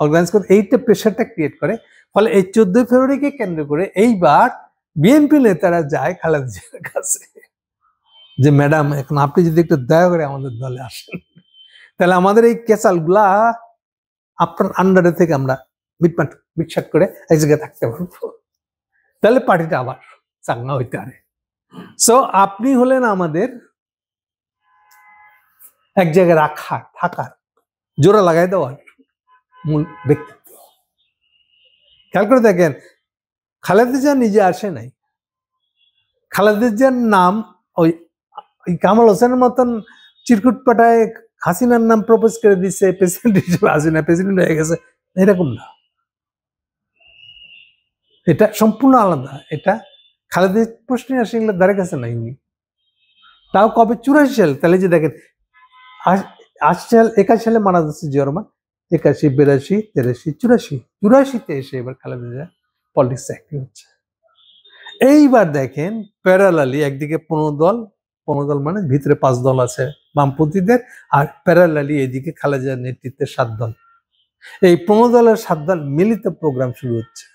অর্গানাইজ করে এইটা প্রেশারটা ক্রিয়েট করে। ফলে এই 14 ফেব্রুয়ারিকে কেন্দ্র করে এইবার বিএনপি নেতারা যায় খালেদা জিয়ার কাছে যে ম্যাডাম, এখন আপনি যদি একটু দয়া করে আমাদের দলে আসেন, তাহলে আমাদের এই কেসালগুলা আপনার আন্ডারে থেকে আমরা মিটমাট করে এক জায়গায় থাকতে পারবো, তাহলে পার্টিটা আবার চাঙ্গা হইতে পারে। সো আপনি হলেন আমাদের এক জায়গায় থাকার, জোড়া লাগাই দেওয়ার মূল ব্যক্তিত্ব। খেয়াল করে দেখেন, খালেদা জিয়া নিজে আসে নাই। খালেদা জিয়ার নাম ওই কামাল হোসেনের মতন চিরকুট পাঠায় হাসিনার নাম প্রপোজ করে দিচ্ছে প্রেসিডেন্ট হিসেবে, হাসিনা প্রেসিডেন্ট হয়ে গেছে, এরকম না। এটা সম্পূর্ণ আলাদা। এটা খালেদা প্রশ্নে আসে, এগুলো ধারে কাছে নাই। তাও কবে? 84 সাল। তাহলে যে দেখেন 80 সাল 81 সালে মারা যাচ্ছে জিয়া রহমান, 81, 82, 83, 84তে এসে এবার খালেদা জিয়া পলিটিক্স অ্যাক্টিভ হচ্ছে। এইবার দেখেন প্যারালালি একদিকে 15 দল মানে ভিতরে 5 দল আছে বামপন্থীদের, আর প্যারালালি এদিকে খালেদা জিয়ার নেতৃত্বে 7 দল। এই 15 দলের 7 দল মিলিত প্রোগ্রাম শুরু হচ্ছে।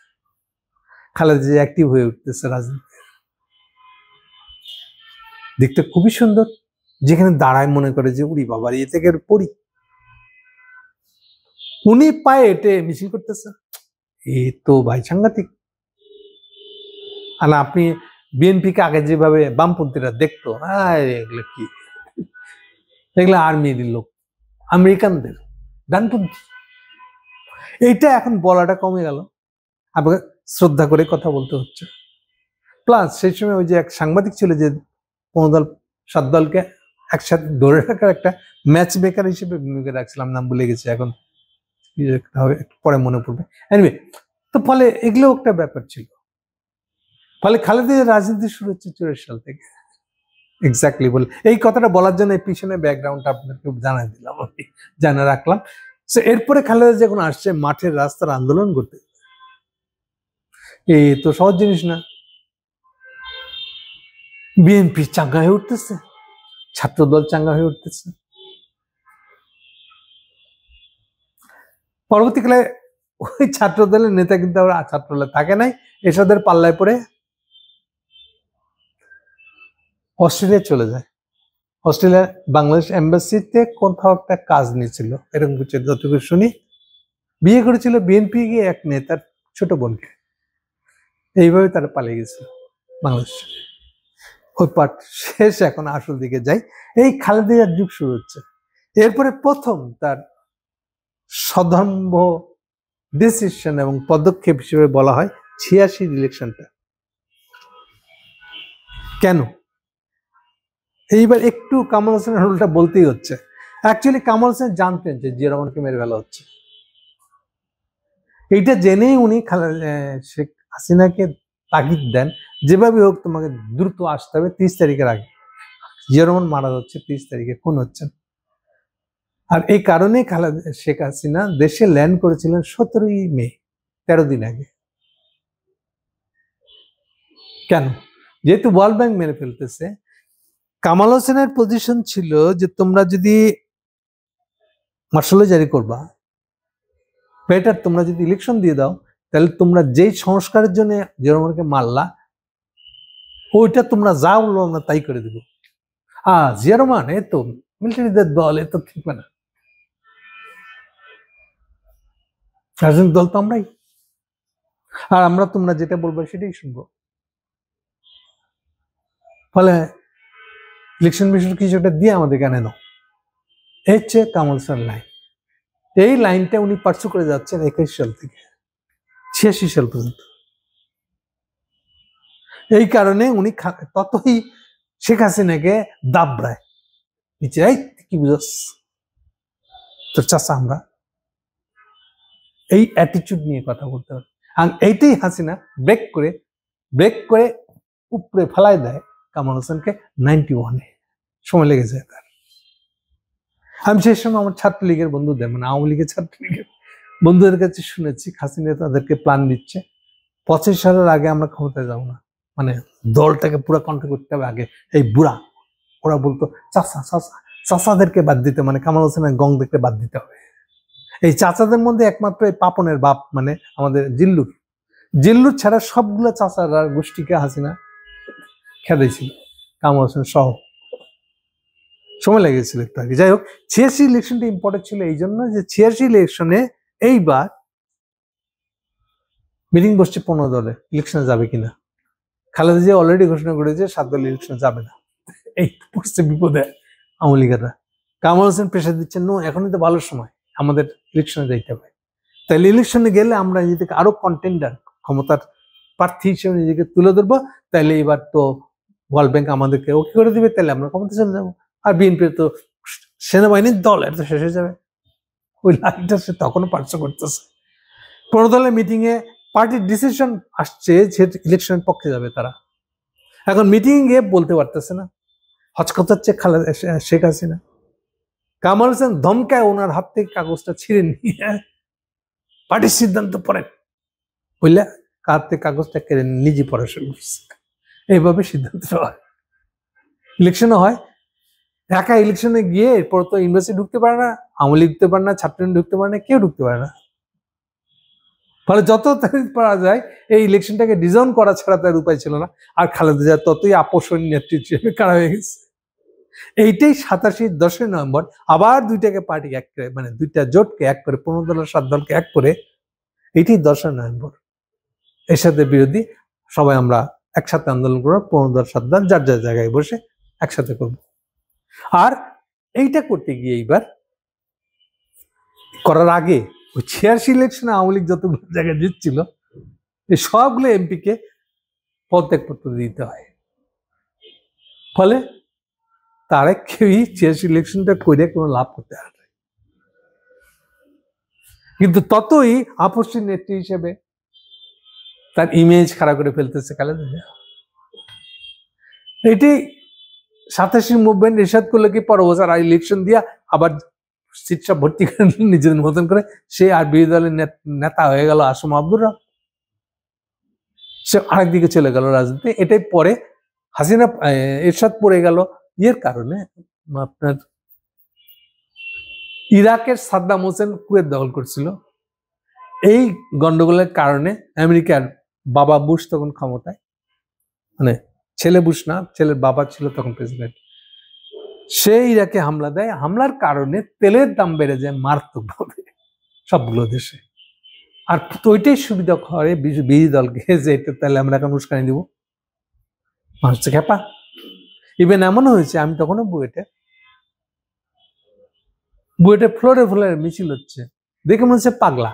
খালেদা জিয়া অ্যাক্টিভ হয়ে উঠতেছে রাজনীতি, দেখতে খুবই সুন্দর। যেখানে দাঁড়ায় মনে করে যে উড়ি বাবার এ থেকে পড়ি, উনি পায়ে হেঁটে মিছিল করতেছে, এ তো ভাই সাংঘাতিক। আর আপনি বিএনপিকে আগে যেভাবে বামপন্থীরা দেখতো, এগুলো কি, এগুলো আর্মির লোক, আমেরিকানদের ডানপন্থী, এইটা এখন বলাটা কমে গেল, আপনাকে শ্রদ্ধা করে কথা বলতে হচ্ছে। প্লাস সেই সময় ওই যে এক সাংবাদিক ছিল যে 15 দল 7 দলকে একসাথে ধরে রাখার একটা ম্যাচ মেকার হিসেবে ভূমিকা রাখছিলাম, নাম ভুলে গেছি এখন, পরে মনে পড়বে। এনিওয়ে, তো ফলে এগুলো একটা ব্যাপার ছিল। ফলে খালেদা জিয়ার রাজনীতি শুরু হচ্ছে 84 সাল থেকে। এক্স্যাক্টলি বলে এই কথাটা বলার জন্য এই পিছনে ব্যাকগ্রাউন্ডটা আপনাকে জানাই দিলাম, আমি জানা রাখলাম। সো এরপরে খালেদা জিয়া যখন আসছে মাঠের রাস্তার আন্দোলন করতে, এই তো সহজ জিনিস না। বিএনপি চাঙ্গা হয়ে উঠতেছে, ছাত্রদল চাঙ্গা হয়ে উঠতেছে। পরবর্তীকালে ওই ছাত্রদলের নেতা কিন্তু আবার ছাত্রদলে থাকে নাই, এরশাদের পাল্লায় পড়ে অস্ট্রেলিয়া চলে যায়। অস্ট্রেলিয়া বাংলাদেশ এম্বাসিতে কোথাও একটা কাজ নিয়েছিল, এরকম কিছু যতটুকু শুনি। বিয়ে করেছিল বিএনপি গিয়ে এক নেতার ছোট বোনকে, এইভাবে তারা পালিয়ে গেছিল বাংলাদেশ। ওই পার্ট শেষ, এখন আসল দিকে যাই। এই খালেদা জিয়ার যুগ শুরু হচ্ছে। এরপরে প্রথম তার সদম্ভ ডিসিশন এবং পদক্ষেপ হিসেবে বলা হয় 86 ইলেকশনটা। কেন? এইবার একটু কামাল হোসেনের রোলটা বলতেই হচ্ছে। অ্যাকচুয়ালি কামাল হোসেন জানতেন যে জিয়া রহমানকে মেরে ফেলা হচ্ছে, এইটা জেনেই উনি শেখ হাসিনাকে তাগিদ দেন, যেভাবে হোক তোমাকে দ্রুত আসতে হবে 30 তারিখের আগে। জিয়া রহমান মারা যাচ্ছে 30 তারিখে, খুন হচ্ছেন। আর এই কারণে শেখ হাসিনা দেশে ল্যান্ড করেছিলেন 17ই মে, 13 দিন আগে। কেন? যেহেতু ওয়ার্ল্ড ব্যাংক মেরে ফেলতেছে। কামাল হোসেনের পজিশন ছিল যে তোমরা যদি মার্শাল জারি করবা, বেটার তোমরা যদি ইলেকশন দিয়ে দাও, তাহলে তোমরা যেই সংস্কারের জন্য জিয়া রহমানকে মারলা, ওইটা তোমরা যা বলবো আমরা তাই করে দেবো। জিয়া রহমান এ তো মিলিটারিদের দল, এ তো ঠিক না, রাজনৈতিক দল তো আমরাই, আর আমরা তোমরা যেটা বলবো সেটাই শুনবো। ফলে ইলেকশন মিশন কিছু একটা দিয়ে আমাদেরকে এনে দাও। এই হচ্ছে কামাল হোসেন লাইন। এই লাইনটা উনি পার্সু করে যাচ্ছেন 21 সাল থেকে 86 সাল পর্যন্ত। এই কারণে উনি ততই শেখ হাসিনাকে দাবড়ায় নিচে, এই কি বুঝাস তোর চাচা আমরা, এই অ্যাটিটিউড নিয়ে কথা বলতে হবে। আর এইটাই হাসিনা ব্রেক করে উপরে ফেলায় দেয় কামাল হোসেনকে 91-এ। সময় লেগে যায় তার। আমি সেই সময় আমার ছাত্রলীগের বন্ধুদের, মানে আওয়ামী লীগের ছাত্রলীগের বন্ধুদের কাছে শুনেছি হাসিনা তাদেরকে প্ল্যান দিচ্ছে 25 সালের আগে আমরা ক্ষমতায় যাবো না, মানে দলটাকে পুরো কন্ট্রোল করতে হবে আগে। এই বুড়া ওরা বলতো চাচাদেরকে বাদ দিতে, মানে কামাল হোসেনের গংদেরকে বাদ দিতে হবে। এই চাচাদের মধ্যে একমাত্র এই পাপনের বাপ মানে আমাদের জিল্লুর ছাড়া সবগুলো চাচারা গোষ্ঠীকে হাসিনা খেদেছিল, কামাল হোসেন সহ। সময় লেগেছিল একটু আগে। যাই হোক, 86 ইলেকশনটা ইম্পর্টেন্ট ছিল এই জন্য যে 86 ইলেকশনে এইবার মিটিং বসছে 15 দলে ইলেকশনে যাবে কিনা। খালেদা জিয়া অলরেডি ঘোষণা করেছে 7 দল ইলেকশনে যাবে না। এই পড়ছে বিপদে আওয়ামী লীগেরা। কামাল হোসেন প্রেশার দিচ্ছেন, নো এখনই তো ভালো সময়, আমাদের ইলেকশনে যাইতে হবে। তাহলে ইলেকশনে গেলে আমরা নিজেকে আরো কন্টেন্ডার, ক্ষমতার প্রার্থী হিসেবে নিজেকে তুলে ধরবো। তাইলে এবার তো ওয়ার্ল্ড ব্যাংক আমাদেরকে ওকে করে দিবে, তাহলে আমরা ক্ষমতা চলে যাবো। আর বিএনপির তো সেনাবাহিনীর দল, এটা তো শেষ হয়ে যাবে। ওই লাইনটা সে তখনও পার্শ্ব করতেছে। 15 দলের মিটিং এ পার্টির ডিসিশন আসছে যে ইলেকশনের পক্ষে যাবে তারা। এখন মিটিং এ বলতে পারতেছে না, হচকচাচ্ছে শেখ হাসিনা। কামাল হোসেন ধমকায় ওনার হাত থেকে কাগজটা ছিঁড়ে নিয়ে পার্টির সিদ্ধান্ত পড়েন বুঝলে, হাত থেকে কাগজটা কেড়ে নিজে পড়া শুরু করছে। এইভাবে সিদ্ধান্ত হয়, ইলেকশনও হয়। একা ইলেকশনে গিয়ে এরপর তো ইউনিভার্সিটি ঢুকতে পারে না, আওয়ামী লীগ ঢুকতে পারে না, ছাত্রলীগ ঢুকতে পারে না, কেউ ঢুকতে পারে না। ফলে যত পারা যায় এই ইলেকশনটাকে ডিজাইন করা ছাড়া তার উপায় ছিল না। আর খালেদা জিয়া ততই আপোষণী নেতৃত্ব হিসেবে কারা হয়ে গেছে। এইটাই 87 নভেম্বর আবার দুইটাকে পার্টি এক করে, মানে দুইটা জোটকে এক করে, 15 দলের 7 দলকে এক করে, এইটাই 10 নভেম্বর এরশাদের বিরোধী সবাই আমরা একসাথে আন্দোলন করবো, 15 দল 7 দল যার যার জায়গায় বসে একসাথে করব। আর এইটা করতে গিয়ে এইবার করার আগে ওই 86 ইলেকশনে আওয়ামী লীগ যতগুলো জায়গায় জিতছিল এই সবগুলো এমপিকে পদত্যাগপত্র দিতে হয়। ফলে তারা কেউই 86 ইলেকশনটা করে কোনো লাভ করতে পারে না। কিন্তু ততই আপসী নেত্রী হিসেবে তার ইমেজ খারাপ করে ফেলতেছে খালেদা জিয়া। এটি 87 মুভমেন্ট এরশাদ করলে কি পর বছর আর ইলেকশন দিয়া আবার সিট সব ভর্তি করে নিজেদের মতন করে সে আর বিরোধী দলের নেতা হয়ে গেল আসম আব্দুর রব, সে আরেকদিকে চলে গেল রাজনীতি। এটাই পরে হাসিনা এরশাদ পড়ে গেল ইয়ের কারণে, আপনার ইরাকের সাদ্দাম হোসেন কুয়েত দখল করছিল, এই গন্ডগোলের কারণে আমেরিকার বাবা বুশ তখন ক্ষমতায়, মানে ছেলে বুশ না, ছেলের বাবা ছিল তখন প্রেসিডেন্ট, সে ইরাকে হামলা দেয়। হামলার কারণে তেলের দাম বেড়ে যায় মারাত্মকভাবে সবগুলো দেশে। আর তো ওইটাই সুবিধা করে বিরোধী দলকে যে তাহলে আমরা এখন উস্কানি দিব, মানুষ খেপা। ইভেন এমনও হয়েছে, আমি তখনও বুয়েটে ফ্লোরে ফ্লোরে মিছিল হচ্ছে, দেখে মনে হচ্ছে পাগলা।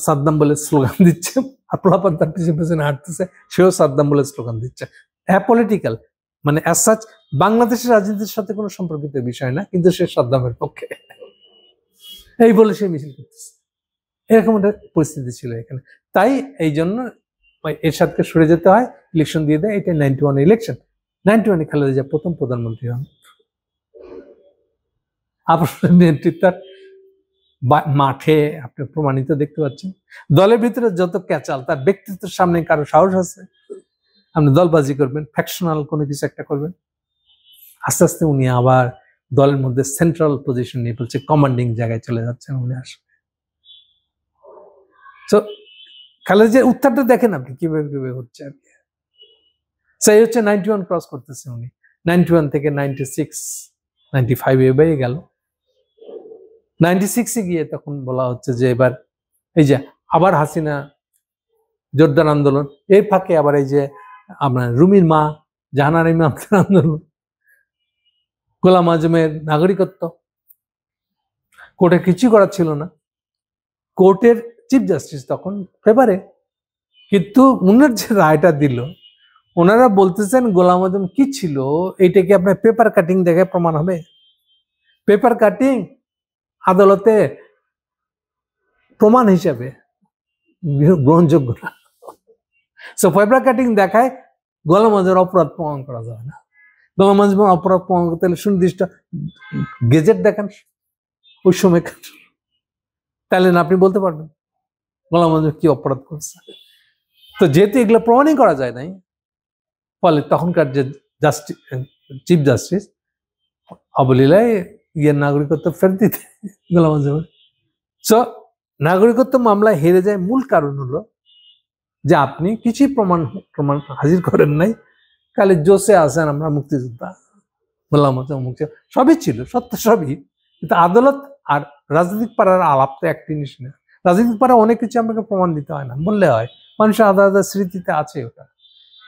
সাদ্দাম বলে স্লোগান দিচ্ছে, আর প্রলাপান তার পিছনে পিছনে হাঁটতেছে, সেও সাদ্দাম বলে স্লোগান দিচ্ছে। অ্যাপলিটিক্যাল, মানে অ্যাজ সাচ বাংলাদেশের রাজনীতির সাথে কোনো সম্পর্কিত বিষয় না, কিন্তু সে সাদ্দামের পক্ষে, এই বলে সে মিছিল করতেছে। এরকম একটা পরিস্থিতি ছিল এখানে। তাই এই জন্য এরশাদকে সরে যেতে হয়, ইলেকশন দিয়ে দেয়। এটা 91 ইলেকশন। 91 খালেদা জিয়া প্রথম প্রধানমন্ত্রী হন। আপনার নেতৃত্ব মাঠে আপনি প্রমাণিত দেখতে পাচ্ছেন। দলের ভিতরে যত ক্যাচাল, তার ব্যক্তিত্বের সামনে কারো সাহস আছে? আপনি দলবাজি করবেন, ফ্যাকশনাল কোনো কিছু একটা করবেন। আস্তে আস্তে উনি আবার দলের মধ্যে সেন্ট্রাল পজিশন নিয়ে বলছে, কমান্ডিং জায়গায় চলে যাচ্ছেন উনি আসলে। তো খালেদা জিয়ার উত্থানটা দেখেন আপনি কিভাবে হচ্ছে আর কি। সেই হচ্ছে 91 ক্রস করতেছে উনি, 91 থেকে 96 95 এবারে গেল। 96 গিয়ে তখন বলা হচ্ছে যে এবার এই যে আবার হাসিনা জোরদার আন্দোলন, এই ফাঁকে আবার এই যে আপনার রুমির মা জাহানারা ইমামদের আন্দোলন, গোলাম আজমের নাগরিকত্ব, কোর্টে কিছু করার ছিল না, কোর্টের চিফ জাস্টিস তখন ফেভারে, কিন্তু উনার যে রায়টা দিল, ওনারা বলতেছেন গোলাম আজম কি ছিল এইটা কি আপনার পেপার কাটিং দেখে প্রমাণ হবে? পেপার কাটিং আদালতে প্রমাণ হিসাবে গ্রহণযোগ্য না। সো পেপার কাটিং দেখায় গোলাম আজমের অপরাধ প্রমাণ করা যাবে না। গোলাম আজমের অপরাধ প্রমাণ করতে হলে সুনির্দিষ্ট গেজেট দেখান ওই সময়, তাহলে না আপনি বলতে পারবেন গোলাম আজম কি অপরাধ করছে। তো যেহেতু এগুলো প্রমাণই করা যায় নাই, ফলে তখনকার যে চিফ জাস্টিস অবলীলায় নাগরিকত্ব ফেরত দিতে গোলাম আজমের। সো নাগরিকত্ব মামলায় হেরে যায় মূল কারণ হলো যে আপনি কিছুই প্রমাণ হাজির করেন নাই, খালি জোসে আসেন আমরা মুক্তিযোদ্ধা, গোলাম আজম মুক্তি, সবই ছিল সত্য সবই, কিন্তু আদালত আর রাজনৈতিক পাড়ার আলাপ তো এক জিনিস না। রাজনৈতিক পাড়া অনেক কিছু আমাকে প্রমাণ দিতে হয় না, বললে হয়, মানুষের আলাদা আলাদা স্মৃতিতে আছে ওটা,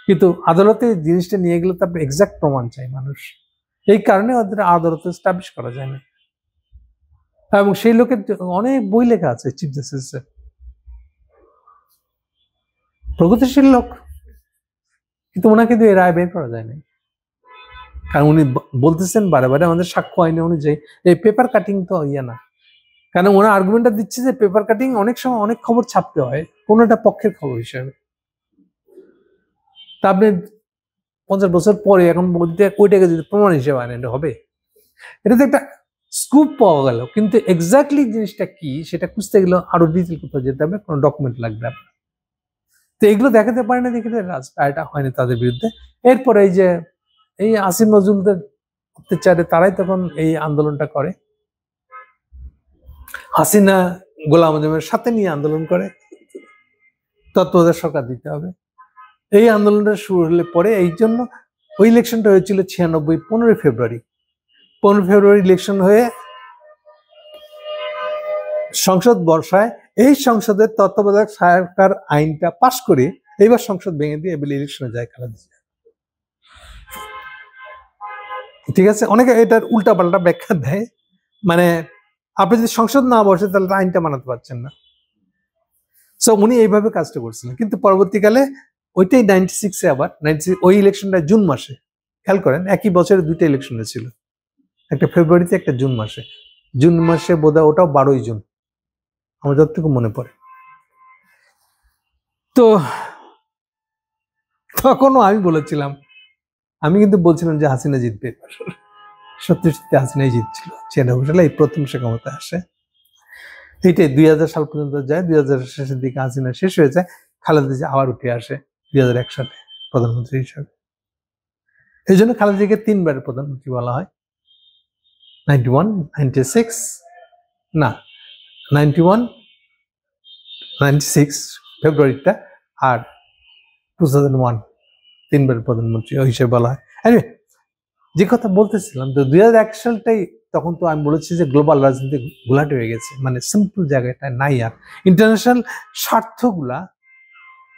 কিন্তু আদালতে জিনিসটা নিয়ে গেলে তারপর এক্সাক্ট প্রমাণ চাই মানুষ, এই কারণে ওদের আদালতে স্টাবলিশ করা যায় না। এবং সেই লোকের অনেক বই লেখা আছে চিফ জাস্টিসের, প্রগতিশীল লোক, কিন্তু ওনাকে দিয়ে রায় বের করা যায় না, কারণ উনি বলতেছেন বারে বারে আমাদের সাক্ষ্য আইনে অনুযায়ী এই পেপার কাটিং তো ইয়ে না, কারণ ওনার আর্গুমেন্টটা দিচ্ছে যে পেপার কাটিং অনেক সময় অনেক খবর ছাপতে হয় কোনোটা পক্ষের খবর হিসেবে, তা আপনি 50 বছর পরে এখন বলতে ওইটাকে যদি প্রমাণ হিসেবে আনেন হবে, এটা তো একটা স্কুপ পাওয়া গেল, কিন্তু এক্স্যাক্টলি জিনিসটা কি সেটা খুঁজতে গেলে আরো ডিটেল কোথাও যেতে হবে, কোনো ডকুমেন্ট লাগবে আপনার। তো এগুলো দেখাতে পারে না দেখে রায়টা হয়নি তাদের বিরুদ্ধে। এরপরে এই যে এই আসিফ নজরুলদের অত্যাচারে তারাই তখন এই আন্দোলনটা করে, হাসিনা গোলাম আজমের সাথে নিয়ে আন্দোলন করে, তত্ত্বাবধায়ক সরকার দিতে হবে। এই আন্দোলনটা শুরু হলে পরে এই জন্য ওই ইলেকশনটা হয়েছিল 96 15 ফেব্রুয়ারি। 15 ফেব্রুয়ারি ইলেকশন হয়ে সংসদ বর্ষায় এই সংসদের তত্ত্বাবধায়ক সরকার আইনটা পাশ করে এইবার সংসদ ভেঙে দিয়ে এবার ইলেকশনে যায় খালেদা জিয়া। ঠিক আছে, অনেকে এটার উল্টাপাল্টা ব্যাখ্যা দেয়, মানে আপনি যদি সংসদ না বসে তাহলে আইনটা মানাতে পারছেন না। সো উনি এইভাবে কাজটা করছিলেন, কিন্তু পরবর্তীকালে ওইটাই 96-এ আবার 96 ওই ইলেকশনটা জুন মাসে, খেয়াল করেন একই বছরে দুইটা ইলেকশন ছিল, একটা ফেব্রুয়ারিতে একটা জুন মাসে। জুন মাসে বোধহয় ওটাও 12ই জুন আমার যতটুকু মনে পড়ে। তো তখনও আমি বলেছিলাম, আমি কিন্তু বলছিলাম যে হাসিনা জিতবে, সত্যি সত্যি হাসিনাই জিতছিল, 96 সালে এই প্রথম সে ক্ষমতায় আসে। এইটাই 2000 সাল পর্যন্ত যায়, 2000 শেষের দিকে হাসিনা শেষ হয়ে যায়, খালেদা জিয়া আবার উঠে আসে 2001 সালে প্রধানমন্ত্রী হিসাবে। এই জন্য খালেদা জিয়াকে 3বারের প্রধানমন্ত্রী বলা হয়, 91, 96 না 91, 96 ফেব্রুয়ারিটা, আর 2001 3বারের প্রধানমন্ত্রী ওই হিসেবে বলা হয়। এনিওয়ে, যে কথা বলতেছিলাম, তো 2001 সালটাই তখন তো আমি বলেছি যে গ্লোবাল রাজনীতি ঘোলাটে হয়ে গেছে, মানে সিম্পল জায়গাটা নাই আর, ইন্টারন্যাশনাল স্বার্থগুলা,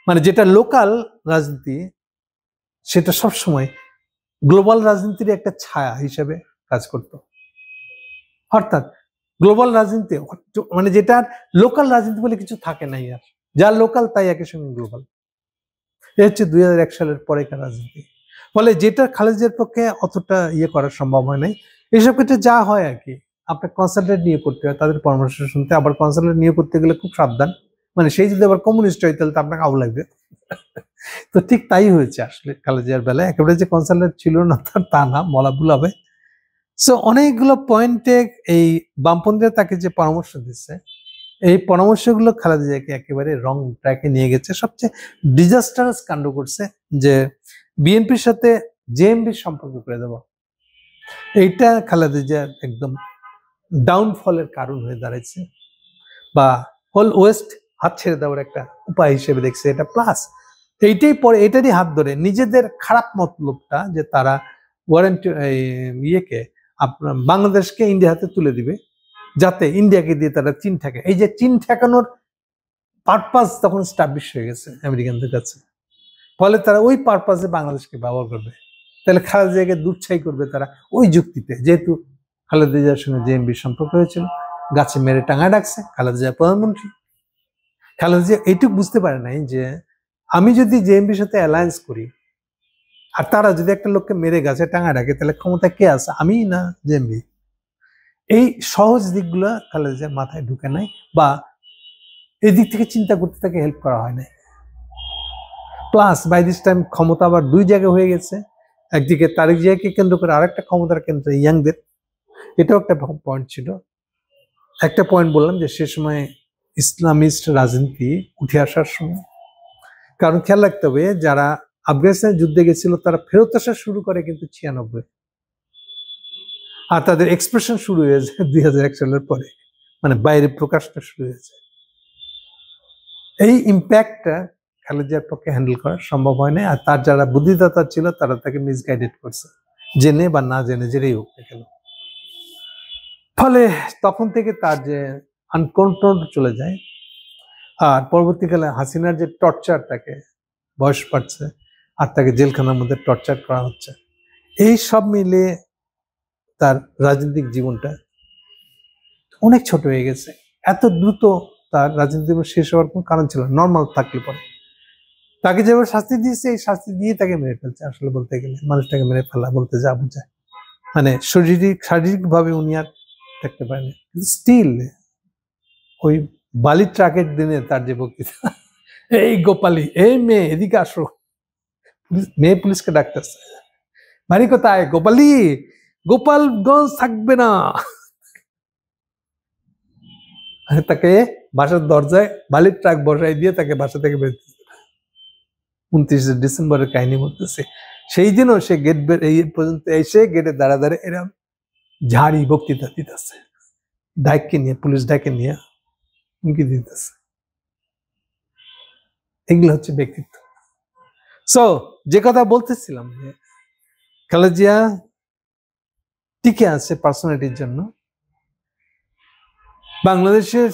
মানে যেটা লোকাল রাজনীতি সেটা সবসময় গ্লোবাল রাজনীতির একটা ছায়া হিসেবে কাজ করত। অর্থাৎ গ্লোবাল রাজনীতি মানে যেটা লোকাল রাজনীতি বলে কিছু থাকে নাই আর, যা লোকাল তাই একই সঙ্গে গ্লোবাল। এ হচ্ছে 2001 সালের পরেকার রাজনীতি। ফলে যেটা খালেদা জিয়ার পক্ষে অতটা ইয়ে করা সম্ভব হয় নাই। এসব ক্ষেত্রে যা হয় আর কি, আপনার কনসালটেন্ট নিয়োগ করতে হয়, তাদের পরামর্শ শুনতে। আবার কনসালটেন্ট নিয়োগ করতে গেলে খুব সাবধান, মানে সেই যদি আবার কমিউনিস্ট হয় তাহলে তো আপনাকে আউ লাগবে। তো ঠিক তাই হয়েছে আসলে খালেদা জিয়ার বেলায়, একেবারে যে কনসালটেন্ট ছিল না তা না, বলা ভুল হবে। সো অনেকগুলো পয়েন্টে এই বামপন্থীরা তাকে যে পরামর্শ দিচ্ছে, এই পরামর্শগুলো খালেদা জিয়াকে একেবারে রং ট্র্যাকে নিয়ে গেছে। সবচেয়ে ডিজাস্টারাস কাণ্ড করছে যে বিএনপির সাথে জেএমবির সম্পর্ক করে দেব, এইটা খালেদা জিয়ার একদম ডাউনফলের কারণ হয়ে দাঁড়াইছে, বা হোল ওয়েস্ট হাত ছেড়ে দেওয়ার একটা উপায় হিসেবে দেখছে এটা। প্লাস এইটাই পরে এটারই হাত ধরে নিজেদের খারাপ মতলবটা যে তারা ওয়ারেন্ট ইয়েকে আপনার বাংলাদেশকে ইন্ডিয়া হাতে তুলে দিবে, যাতে ইন্ডিয়াকে দিয়ে তারা চীন ঠেকে। এই যে চীন ঠেকানোর পারপাস তখন স্টাবলিশ হয়ে গেছে আমেরিকানদের কাছে, ফলে তারা ওই পারপাসে বাংলাদেশকে ব্যবহার করবে। তাহলে খালেদা জিয়াকে দুচ্ছাই করবে তারা ওই যুক্তিতে, যেহেতু খালেদা জিয়ার সঙ্গে জেএমবির সম্পর্ক হয়েছিল, গাছে মেরে টাঙায় ডাকছে, খালেদা জিয়া প্রধানমন্ত্রী। খালেদা জিয়া এইটুকু বুঝতে পারে নাই যে আমি যদি জেএমবির সাথে অ্যালায়েন্স করি আর তারা যদি একটা লোককে মেরে গাছে টাঙায় রাখে, তাহলে ক্ষমতা কে আছে, আমি না জেএমবি? এই সহজ দিকগুলো খালেদা জিয়ার মাথায় ঢুকে নাই, বা এই দিক থেকে চিন্তা করতে তাকে হেল্প করা হয় নাই। প্লাস বাই দিস টাইম ক্ষমতা আবার দুই জায়গায় হয়ে গেছে, একদিকে তারেক জিয়াকে কেন্দ্র করে আরেকটা ক্ষমতার কেন্দ্র ইয়াংদের, এটাও একটা পয়েন্ট ছিল। একটা পয়েন্ট বললাম যে সে সময় ইসলামিস্ট রাজনীতি উঠে আসার সময়, কারণ খেয়াল রাখতে হবে যারা আফগানিস্তানের যুদ্ধে গেছিল তারা ফেরত আসা শুরু করে কিন্তু 96, আর তাদের এক্সপ্রেশন শুরু হয়েছে 2001 সালের পরে, মানে বাইরে প্রকাশটা শুরু হয়েছে। এই ইম্প্যাক্টটা খালেদা জিয়ার পক্ষে হ্যান্ডেল করা সম্ভব হয় না, আর তার যারা বুদ্ধিদাতা ছিল তারা তাকে মিসগাইডেড করছে, জেনে বা না জেনে, যেটাই হোক না কেন। ফলে তখন থেকে তার যে আনকন্ট্রোল চলে যায়, আর পরবর্তীকালে হাসিনার যে টর্চার, তাকে বয়স বাড়ছে আর তাকে জেলখানার মধ্যে টর্চার করা হচ্ছে, এই সব মিলে তার রাজনৈতিক জীবনটা অনেক ছোট হয়ে গেছে। এত দ্রুত তার রাজনৈতিক জীবন শেষ হওয়ার কোনো কারণ ছিল না, নর্মাল থাকলে পরে। তাকে যেভাবে শাস্তি দিয়েছে, এই শাস্তি দিয়ে তাকে মেরে ফেলছে। আসলে বলতে গেলে মানুষটাকে মেরে ফেলা বলতে যা বোঝায়, মানে শারীরিকভাবে উনি আর থাকতে পারেনি। স্টিল ওই বালির ট্রাকের দিনে তার যে বক্তৃতা, এই গোপালী, এই মেয়ে এদিকে আসো, মেয়ে পুলিশকে ডাকতেছে, বাড়ি কোথায়? গোপালী, গোপালগঞ্জ থাকবে না। তাকে বাসার দরজায় বালির ট্রাক বসাই দিয়ে তাকে বাসা থেকে বেরোতে, 29 ডিসেম্বরের কাহিনী বলতেছে। সেই দিনও সে গেট এই পর্যন্ত এসে গেটে দাঁড়া এরকম ঝাড়ি বক্তৃতা দিতেছে, ডাইককে নিয়ে, পুলিশ ডাইকে নিয়ে হুমকি দিতেছে। এগুলো হচ্ছে ব্যক্তিত্ব। সো যে কথা বলতেছিলাম, যে খালেদা জিয়া টিকে আছে পার্সোনালিটির জন্য। বাংলাদেশের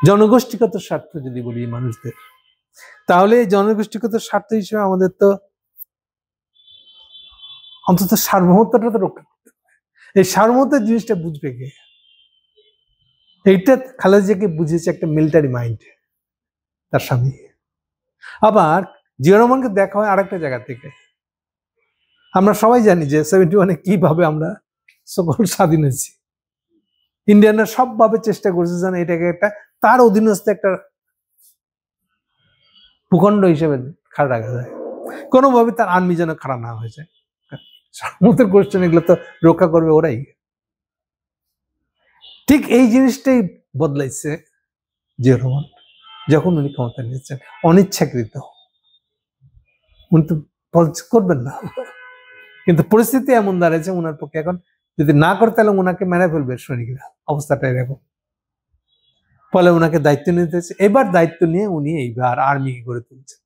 জনগোষ্ঠীগত স্বার্থ যদি বলি মানুষদের, তাহলে জনগোষ্ঠীগত স্বার্থ হিসেবে আমাদের তো অন্তত সার্বভৌমত্বটা তো রক্ষা করতে হবে। এই সার্বভৌমত্বের জিনিসটা বুঝবে কে? এইটা খালেদা জিয়াকে বুঝিয়েছে একটা মিলিটারি মাইন্ড, তার স্বামী। আবার জিয়া রহমানকে দেখা হয় আরেকটা জায়গা থেকে। আমরা সবাই জানি যে 71-এ কিভাবে আমরা সকল স্বাধীন হয়েছি। ইন্ডিয়ানরা সবভাবে চেষ্টা করছে যেন এটাকে একটা তার অধীনস্থ একটা ভূখণ্ড হিসেবে খাড়া রাখা যায়, কোনোভাবে তার আর্মি যেন খাড়া না হয়ে যায়। সার্বভৌমত্বের কোশ্চেন এগুলো তো রক্ষা করবে ওরাই। ঠিক এই জিনিসটাই বদলাইছে জিয়া রহমান যখন উনি ক্ষমতা নিয়েছেন, অনিচ্ছাকৃত। উনি তো করবেন না, কিন্তু পরিস্থিতি এমন দাঁড়িয়েছে ওনার পক্ষে এখন যদি না করে তাহলে ওনাকে মেরে ফেলবে সৈনিকরা, অবস্থাটা এরকম। ফলে ওনাকে দায়িত্ব নিতে হচ্ছে। এবার দায়িত্ব নিয়ে উনি এইবার আর্মি গড়ে তুলছেন।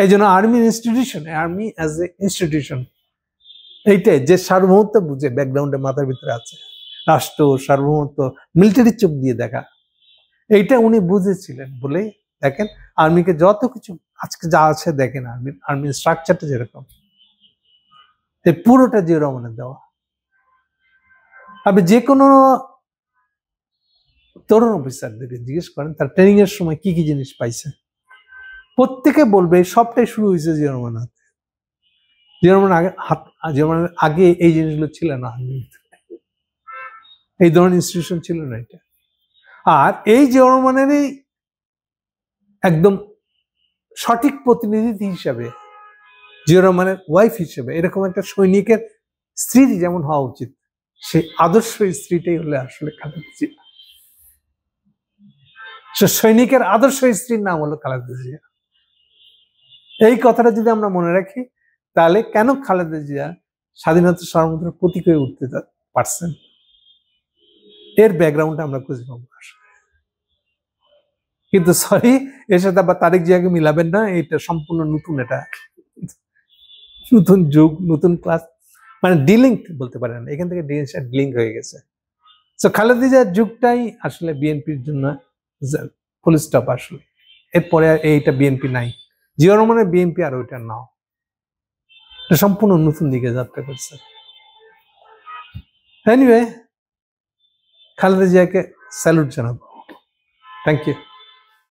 এই জন্য army institution, army as a institution, এইটাই যে সার্বভৌমত্ব বুঝে ব্যাকগ্রাউন্ডে মাথার ভিতরে আছে, রাষ্ট্র সার্বভৌমত্ব মিলিটারি চোখ দিয়ে দেখা, এইটা উনি বুঝেছিলেন বলে দেখেন আর্মিকে যত কিছু আজকে যা আছে দেখেন, আর্মির স্ট্রাকচারটা যেরকম, এই পুরোটা জিয়া রহমানের দেওয়া। আপনি যে কোনো তরুণ অফিসারদেরকে জিজ্ঞেস করেন তার ট্রেনিং এর সময় কি কি জিনিস পাইছে, প্রত্যেকে বলবে সবটাই শুরু হয়েছে জিয়া রহমান হাতে। জিয়া রহমানের আগে এই জিনিসগুলো ছিল না, এই ধরনের ইনস্টিটিউশন ছিল না এটা। আর এই জিয়া রহমানেরই একদম সঠিক প্রতিনিধি হিসাবে, জিয়া রহমানের ওয়াইফ হিসেবে, এরকম একটা সৈনিকের স্ত্রী যেমন হওয়া উচিত, সেই আদর্শ স্ত্রীটাই হলে আসলে খালেদা জিয়া। সৈনিকের আদর্শ স্ত্রীর নাম হলো খালেদা জিয়া। এই কথাটা যদি আমরা মনে রাখি, তাহলে কেন খালেদা জিয়া স্বাধীনতা সার্বভৌমত্বের প্রতীক হয়ে উঠতে পারছেন, এর ব্যাকগ্রাউন্ডটা আমরা খুঁজে পাবো। কিন্তু সরি, এর সাথে আবার তারেক জিয়াকে মিলাবেন না, এটা সম্পূর্ণ নতুন, এটা নতুন যুগ, নতুন ক্লাস, মানে ডিলিঙ্ক বলতে পারেন, এখান থেকে ডিলিঙ্ক হয়ে গেছে। তো খালেদা জিয়ার যুগটাই আসলে বিএনপির জন্য ফুল স্টপ। আসলে এরপরে এইটা বিএনপি নাই, জিয়া রহমানের বিএনপি আর ওইটা নাও। এটা সম্পূর্ণ নতুন দিকে যাত্রা করছে। এনিওয়ে, খালেদা জিয়াকে স্যালুট জানাবো। Thank you.